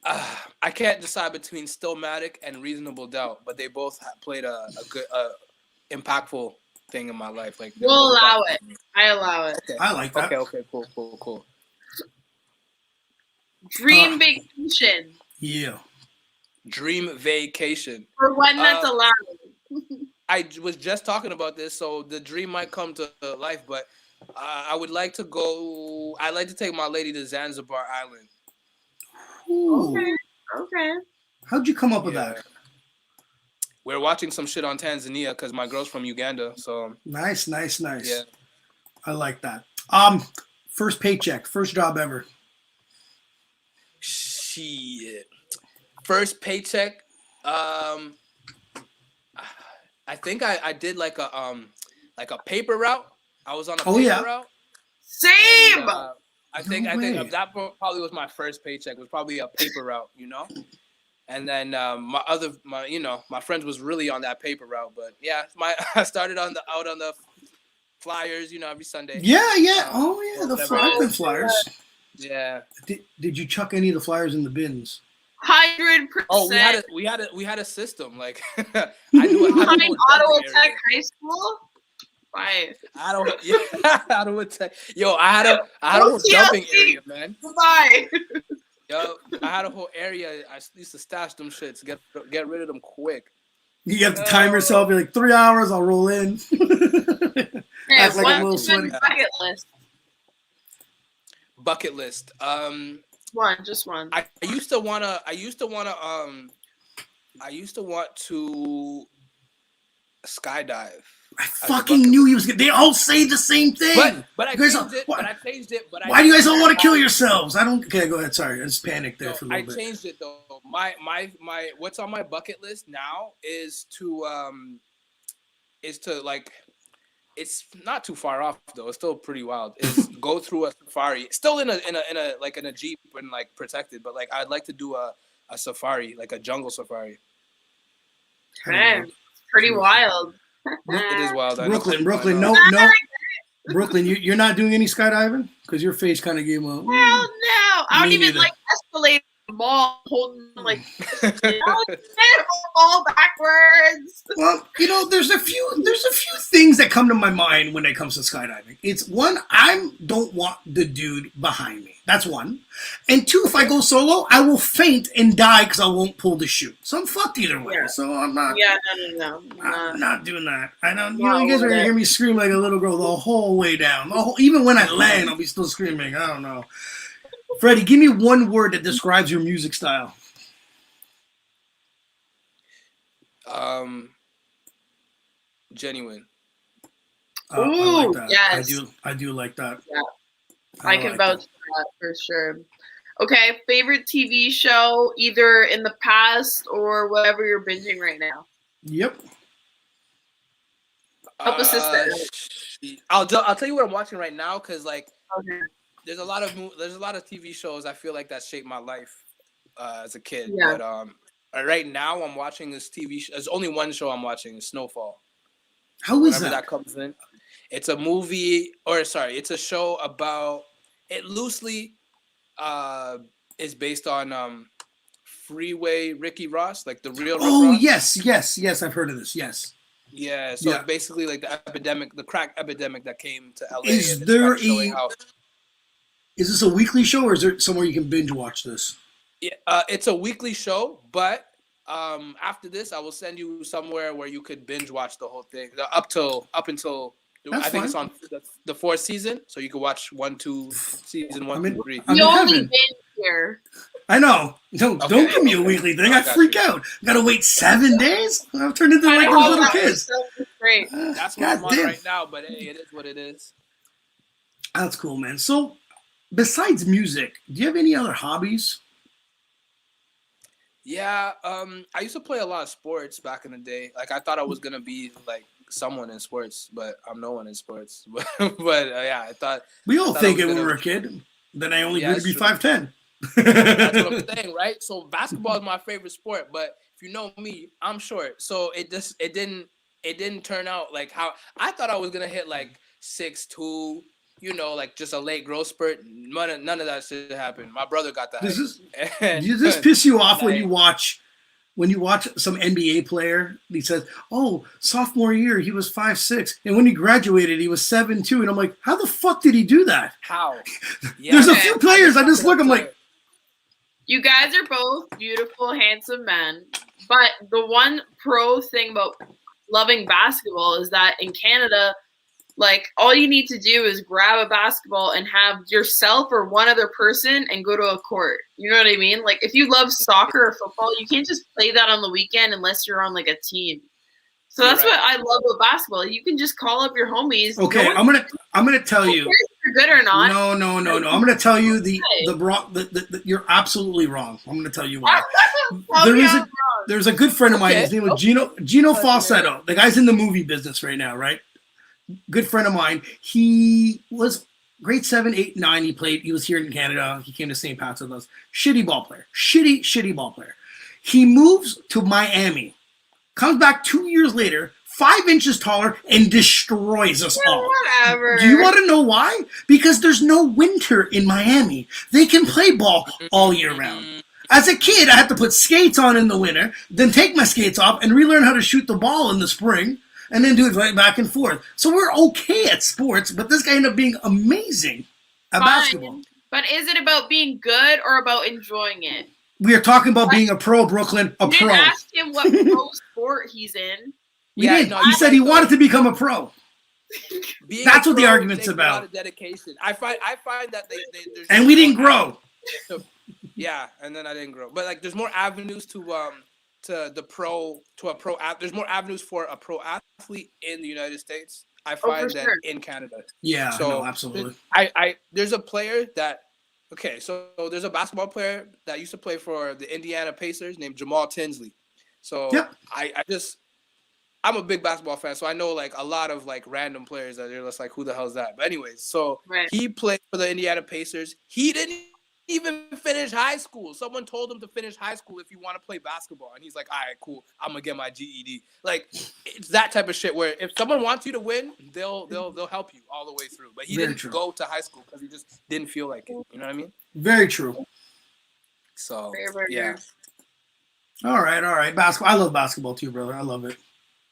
I can't decide between Stillmatic and Reasonable Doubt, but they both played a good, impactful thing in my life. Like, we'll allow it. I allow it. Okay. I like that. Okay, cool. Dream vacation. Yeah. Dream vacation. For one that's allowed. I was just talking about this, so the dream might come to life, but I would like to go. I'd like to take my lady to Zanzibar Island. Ooh. Okay. How'd you come up with that? We're watching some shit on Tanzania because my girl's from Uganda. So nice. Yeah, I like that. First paycheck, first job ever. Shit. First paycheck. I think I did like a paper route. I was on a paper route. Same. And, I think that probably was my first paycheck. Was probably a paper route, you know. And then my friends was really on that paper route, but yeah, I started out on the flyers, you know, every Sunday. Yeah. The flyers. Yeah. Did you chuck any of the flyers in the bins? 100%. Oh, we had a system like. I knew Ottawa Tech High School. Bye. Ottawa Tech. Yo, I had a whole dumping area, man. Bye. Yo, I had a whole area. I used to stash them shits. Get rid of them quick. You have to time yourself. You're like 3 hours. I'll roll in. Hey, like a little sweaty. Bucket list. Bucket list. Just one. I used to want to skydive. I fucking knew he was. They all say the same thing. But I changed it. Why do you guys all want to kill yourselves? I don't. Okay, go ahead. Sorry, I just panicked there for a little bit. I changed it though. My what's on my bucket list now is to like. It's not too far off though. It's still pretty wild. Is go through a safari. Still in a Jeep and like protected, but like I'd like to do a safari, like a jungle safari. Man, pretty wild. It is wild. Brook-Lynn, no. Brook-Lynn, you're not doing any skydiving because your face kind of gave a. Hell no! I don't even like escalate the ball, holding like all backwards. Well, you know, there's a few things that come to my mind when it comes to skydiving. It's one, I don't want the dude behind me. That's one. And two, if I go solo, I will faint and die because I won't pull the chute. So I'm fucked either way. Yeah. So I'm not. Yeah, no. I'm not doing that. I know you guys are gonna hear me scream like a little girl the whole way down. Even when I land, I'll be still screaming. I don't know. Freddie, give me one word that describes your music style. Genuine. I like that. Yes. I do like that. Yeah. I can vouch for that for sure. Okay, favorite TV show, either in the past or whatever you're binging right now. Yep. Help us sister. I'll tell you what I'm watching right now because like there's a lot of TV shows I feel like that shaped my life as a kid. Yeah. But right now I'm watching this TV show. There's only one show I'm watching, Snowfall. How is that? That comes in. It's a movie, it's a show about. It loosely is based on Freeway Ricky Ross, like the real. Rick Ross. yes, I've heard of this. Yes. Yeah, so it's basically like the crack epidemic that came to LA. Is this a weekly show, or is there somewhere you can binge watch this? Yeah, it's a weekly show, but after this, I will send you somewhere where you could binge watch the whole thing up until. I think it's on the fourth season, so you can watch season 1 through 3. You only been here. I know. Don't give me a weekly thing. I freak out. Gotta wait 7 days. I've turned into like those little kids. Great. That's what I'm on right now, but hey, it is what it is. That's cool, man. So, besides music, do you have any other hobbies? Yeah, I used to play a lot of sports back in the day. Like I thought I was gonna be like someone in sports, but I'm no one in sports. But yeah, I thought we all think it when we were a kid. Then I only grew to be 5'10". That's what I'm saying, right? So basketball is my favorite sport, but if you know me, I'm short. So it didn't turn out like how I thought I was gonna hit like 6'2", you know, like just a late growth spurt. None of that shit happened. My brother got that. Does this piss you off when you watch some NBA player? He says, "Oh, sophomore year he was 5'6", and when he graduated he was 7'2", and I'm like, how the fuck did he do that? How? Yeah, there's a few players I just look. I'm like, You guys are both beautiful, handsome men, but the one pro thing about loving basketball is that in Canada, like, all you need to do is grab a basketball and have yourself or one other person and go to a court. You know what I mean? Like, if you love soccer or football, you can't just play that on the weekend unless you're on, like, a team. So that's what I love about basketball. You can just call up your homies. Okay, I'm gonna tell you. If you're good or not. No. I'm gonna tell you you're absolutely wrong. I'm gonna tell you why. There's a good friend of mine. His name was Gino Falsetto. The guy's in the movie business right now, right? Good friend of mine. He was grade 7, 8, 9. He was here in Canada. He came to St. Pat's with us. Shitty ball player. Shitty ball player. He moves to Miami. Comes back 2 years later, 5 inches taller, and destroys us all. Whatever. Do you want to know why? Because there's no winter in Miami. They can play ball all year round. As a kid, I had to put skates on in the winter, then take my skates off and relearn how to shoot the ball in the spring, and then do it right back and forth. So we're okay at sports, but this guy ended up being amazing at basketball. But is it about being good or about enjoying it? We are talking about being a pro, Brook-Lynn, a pro. You didn't ask him what pro sport he's in. He said he wanted to become a pro. That's what the argument's about. A lot of dedication. I find that there's and we didn't grow. Yeah, and then I didn't grow. But like, there's more avenues to a pro. There's more avenues for a pro athlete in the United States. I find that in Canada. Yeah, so no, absolutely. There's a player that. Okay, so there's a basketball player that used to play for the Indiana Pacers named Jamal Tinsley. So I'm a big basketball fan, so I know like a lot of like random players that are just like, who the hell is that? But anyways, so he played for the Indiana Pacers. He didn't even finish high school. Someone told him to finish high school if you want to play basketball, and he's like, all right, cool, I'm gonna get my GED. Like, it's that type of shit where if someone wants you to win, they'll help you all the way through. But he didn't go to high school because he just didn't feel like it. You know what I mean? Very true. So yeah. All right. Basketball. I love basketball too, brother. I love it.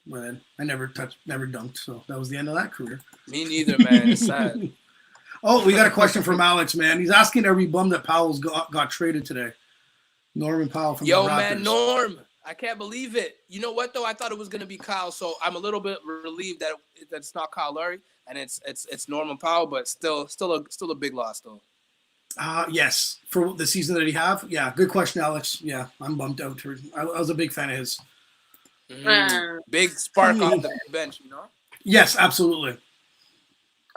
But I never dunked, so that was the end of that career. Me neither, man. It's sad. Oh, we got a question from Alex, man. He's asking, are we bummed that Powell's got traded today? Norman Powell from the Raptors. Man, Norm. I can't believe it. You know what, though? I thought it was going to be Kyle, so I'm a little bit relieved that it's not Kyle Lowry, and it's Norman Powell, but still a big loss, though. Yes. For the season that he have? Yeah, good question, Alex. Yeah, I'm bummed out. I was a big fan of his. Big spark off the bench, you know? Yes, absolutely.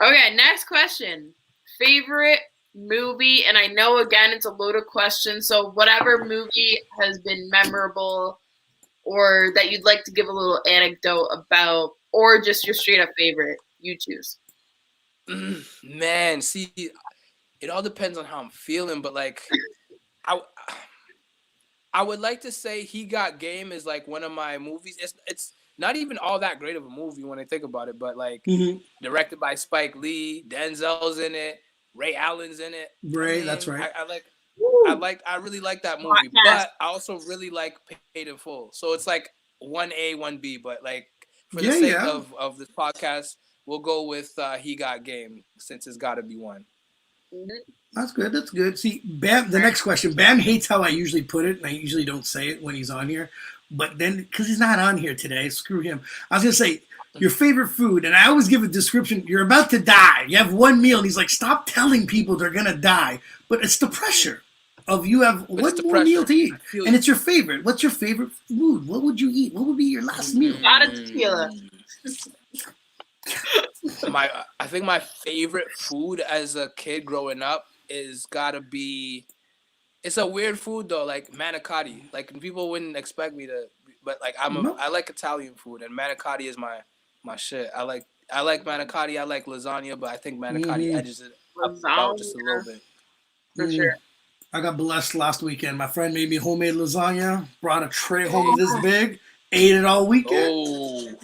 Okay, next question. Favorite movie, and I know again it's a loaded question, so whatever movie has been memorable or that you'd like to give a little anecdote about, or just your straight up favorite, you choose. Man, see, it all depends on how I'm feeling, but like I would like to say He Got Game is like one of my movies. It's not even all that great of a movie when I think about it, but like directed by Spike Lee, Denzel's in it, Ray Allen's in it. That's right. I really like that movie, but I also really like Paid in Full. So it's like 1A, 1B, but like for the sake of this podcast, we'll go with He Got Game since it's got to be one. That's good. See, Bam, the next question. Bam hates how I usually put it, and I usually don't say it when he's on here. But then, because he's not on here today, screw him. I was going to say, your favorite food, and I always give a description. You're about to die. You have one meal, and he's like, stop telling people they're going to die. But it's the pressure of you have one more meal to eat. And it's your favorite. What's your favorite food? What would you eat? What would be your last meal? Tequila. I think my favorite food as a kid growing up is gotta be. It's a weird food though, like manicotti. Like people wouldn't expect me to, but like I like Italian food, and manicotti is my shit. I like manicotti. I like lasagna, but I think manicotti edges it out just a little bit. For sure. I got blessed last weekend. My friend made me homemade lasagna. Brought a tray home this big. Ate it all weekend.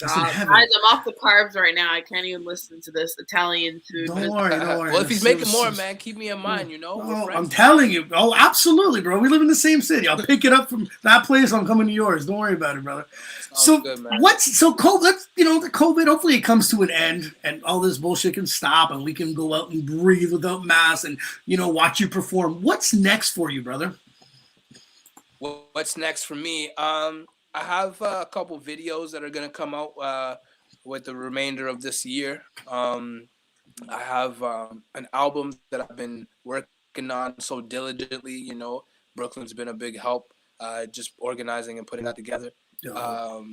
Guys, I'm off the carbs right now. I can't even listen to this Italian food. Don't worry. Well, if he's making more, man, keep me in mind, you know? Oh, I'm telling you. Oh, absolutely, bro. We live in the same city. I'll pick it up from that place. I'm coming to yours. Don't worry about it, brother. So good, man. COVID, the COVID, hopefully it comes to an end and all this bullshit can stop and we can go out and breathe without masks and, watch you perform. What's next for you, brother? What's next for me? I have a couple videos that are going to come out with the remainder of this year. I have an album that I've been working on so diligently. Brook-Lynn's been a big help just organizing and putting that together. So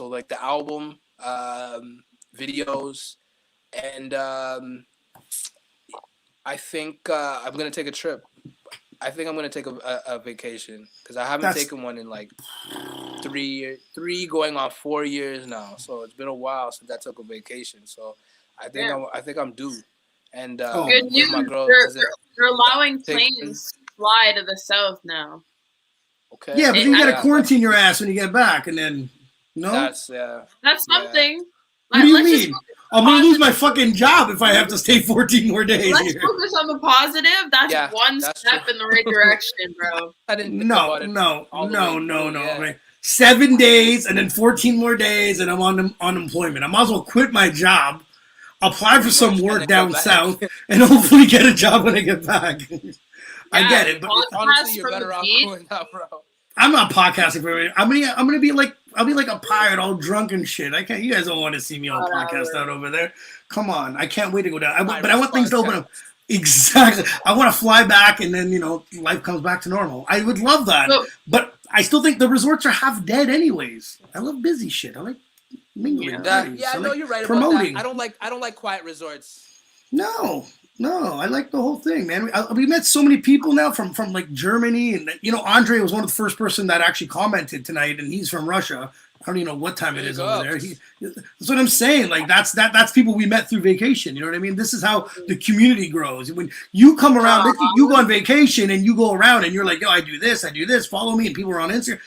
like the album, videos, and I think I'm going to take a trip. I think I'm going to take a vacation because I haven't taken one in like 3 going on 4 years now. So it's been a while since I took a vacation. So I think I'm due. And good news. My girl, they're allowing planes to fly to the south now. Okay. Yeah, but you got to quarantine your ass when you get back, and then That's something. What do you mean? I'm going to lose my fucking job if I have to stay 14 more days. Let's focus on the positive. That's one step in the right direction, bro. I didn't think about it. No. Yeah. 7 days and then 14 more days and I'm on unemployment. I might as well quit my job, apply for some work down south, and hopefully get a job when I get back. I get it, but honestly, you're better off doing that, bro. I'm not podcasting for it. I'll be like a pirate, all drunk and shit. I can't. You guys don't want to see me all podcast out over there. Come on, I can't wait to go down. But I want things to open up. Exactly. I want to fly back, and then life comes back to normal. I would love that, but I still think the resorts are half dead, anyways. I love busy shit. I like mingling. You're right promoting. About that. I don't like quiet resorts. No, I like the whole thing, man. We met so many people now from like Germany, and Andre was one of the first person that actually commented tonight, and he's from Russia. I don't even know what time it is over there. That's what I'm saying. Like that's people we met through vacation. You know what I mean? This is how the community grows. When you come around, you go on vacation and you go around and you're like, yo, I do this, follow me, and people are on Instagram.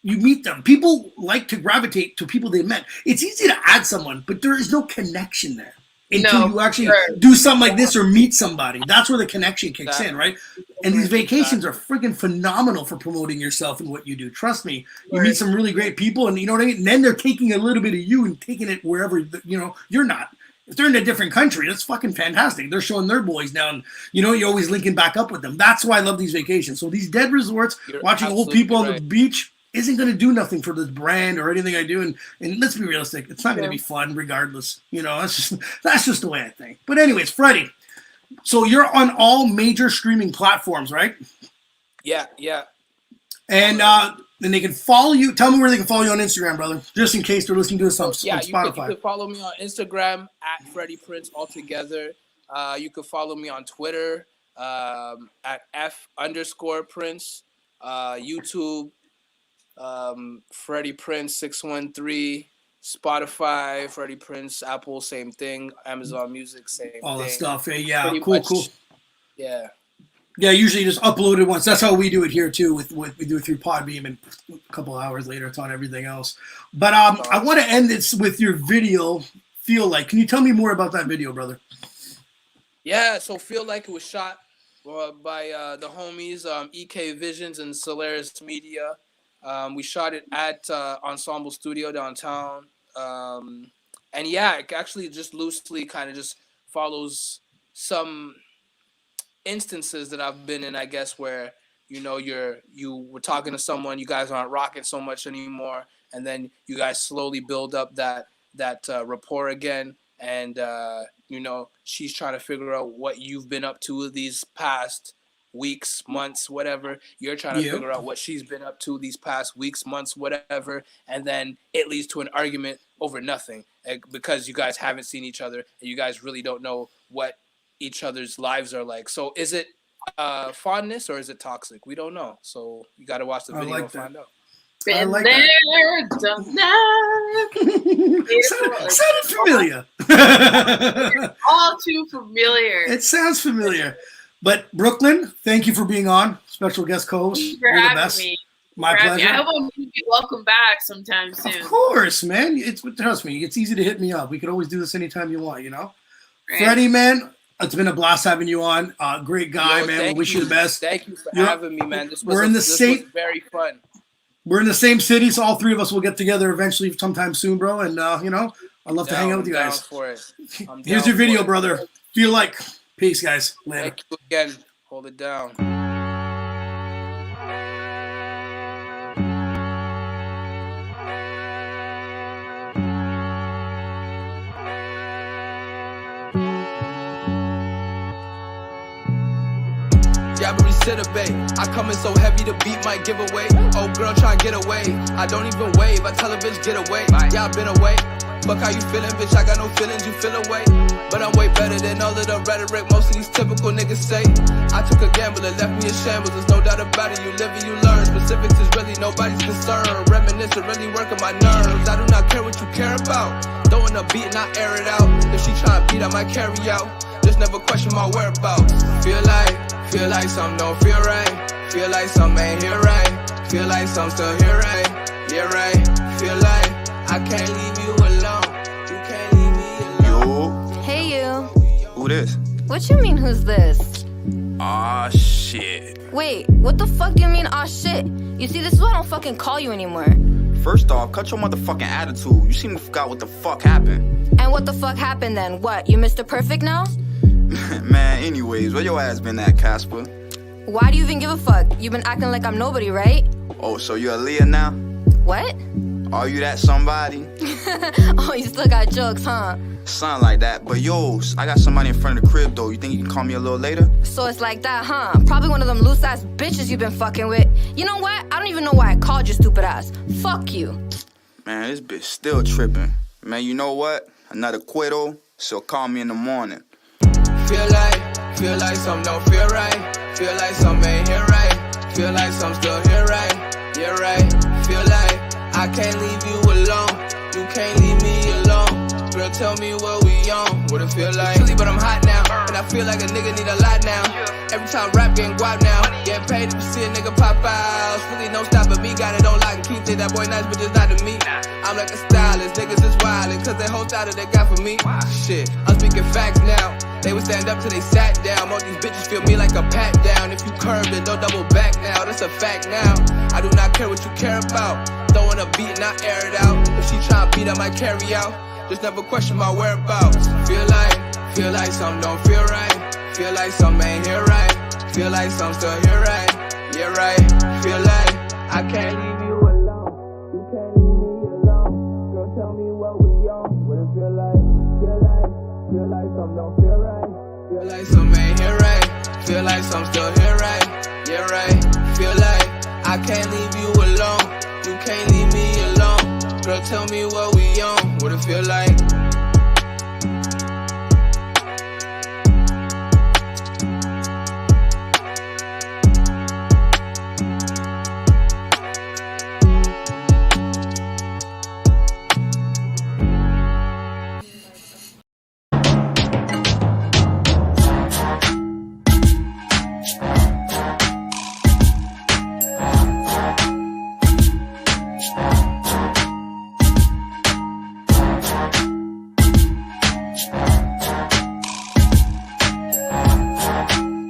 You meet them. People like to gravitate to people they met. It's easy to add someone, but there is no connection there. Until you actually do something like this or meet somebody. That's where the connection kicks in, right? And these vacations are freaking phenomenal for promoting yourself and what you do. Trust me. You meet some really great people, and you know what I mean? And then they're taking a little bit of you and taking it wherever, you're not. If they're in a different country, that's fucking fantastic. They're showing their boys down. You're always linking back up with them. That's why I love these vacations. So these dead resorts, watching old people on the beach, isn't going to do nothing for this brand or anything I do. And let's be realistic. It's not going to be fun regardless. That's just the way I think. But anyways, Freddie, so you're on all major streaming platforms, right? Yeah. And then they can follow you. Tell me where they can follow you on Instagram, brother, just in case they're listening to us on Spotify. You can follow me on Instagram at Freddy Printz altogether. You can follow me on Twitter at F_Prince, YouTube, Freddy Printz 613, Spotify, Freddy Printz, Apple, same thing, Amazon Music, same thing. All that stuff. Yeah, Pretty cool. Yeah. Yeah, usually just upload it once. That's how we do it here too. We do it through Podbeam, and a couple of hours later, it's on everything else. But I want to end this with your video. Feel Like. Can you tell me more about that video, brother? Yeah. So Feel Like it was shot by the homies EK Visions and Solaris Media. We shot it at Ensemble Studio downtown. And yeah, it actually just loosely kind of just follows some instances that I've been in, I guess, where, you were talking to someone, you guys aren't rocking so much anymore. And then you guys slowly build up that rapport again. And, she's trying to figure out what you've been up to these past weeks, months, whatever. You're trying to figure out what she's been up to these past weeks, months, whatever. And then it leads to an argument over nothing because you guys haven't seen each other and you guys really don't know what each other's lives are like. So is it fondness or is it toxic? We don't know. So you got to watch the video and find out. Been there, done that. Sounded familiar. All too familiar. It sounds familiar. But Brook-Lynn, thank you for being on. Special guest co-host. Thank you for having me. My pleasure. I hope I'm going to be welcome back sometime soon. Of course, man. Trust me, it's easy to hit me up. We could always do this anytime you want, Right. Freddie, man, it's been a blast having you on. Great guy, man. We wish you the best. Thank you for having me, man. This was very fun. We're in the same city, so all three of us will get together eventually sometime soon, bro. And, I'd love to hang out with you guys. Here's your video, brother. Feel like. Peace, guys. Later. Thank you again. Hold it down. I come in so heavy the beat might give away. Oh girl try and get away. I don't even wave. I tell a bitch get away. Yeah, I've been away. Fuck how you feeling, bitch? I got no feelings, you feel away. But I'm way better than all of the rhetoric most of these typical niggas say. I took a gamble and left me in shambles. There's no doubt about it, you live and you learn. Specifics is really nobody's concern. Reminiscing really working my nerves. I do not care what you care about. Throwing a beat and I air it out. If she try to beat, I might carry out. Just never question my whereabouts. Feel like some don't feel right. Feel like some ain't here right. Feel like some still here right. Yeah right. Feel like I can't leave you alone. You can't leave me alone. Yo. Hey you. Who this? What you mean who's this? Aw shit. Wait, what the fuck you mean aw shit? You see, this is why I don't fucking call you anymore. First off, cut your motherfucking attitude. You seem to forgot what the fuck happened. And what the fuck happened then? What, you Mr. Perfect now? Man, anyways, where your ass been at, Casper? Why do you even give a fuck? You've been acting like I'm nobody, right? Oh, so you're Aaliyah now? What? Are you that somebody? Oh, you still got jokes, huh? Something like that. But yo, I got somebody in front of the crib, though. You think you can call me a little later? So it's like that, huh? Probably one of them loose-ass bitches you've been fucking with. You know what? I don't even know why I called you, stupid ass. Fuck you. Man, this bitch still tripping. Man, you know what? Another quiddo, so call me in the morning. Feel like some don't feel right. Feel like some ain't here right. Feel like some still here right. Yeah right. Feel like I can't leave you alone. You can't leave me alone. Girl, tell me what we on. What it feel like? Chilly, but I'm hot now. And I feel like a nigga need a lot now. Every time rap getting guap now. Getting paid if you see a nigga pop out. Really no stopping me. Got it on lock and key. Think that boy nice, but just not to me. I'm like a stylist. Niggas is wildin'. Cause they whole title they got for me. Shit, I'm speaking facts now. They would stand up till they sat down. All these bitches feel me like a pat down. If you curved it, don't double back now. That's a fact now. I do not care what you care about. Throwing a beat and I air it out. If she try to beat, I might carry out. Just never question my whereabouts. Feel like some don't feel right. Feel like some ain't here right. Feel like some still here right. Yeah right. Feel like I can't leave you alone. You can't leave me alone. Girl, tell me what we on. What it feel like? Feel like some don't feel right. Feel like some ain't here right. Feel like some still here right. Yeah right. Feel like I can't leave you alone. You can't leave me alone. Girl, tell me what we on. What it feel like?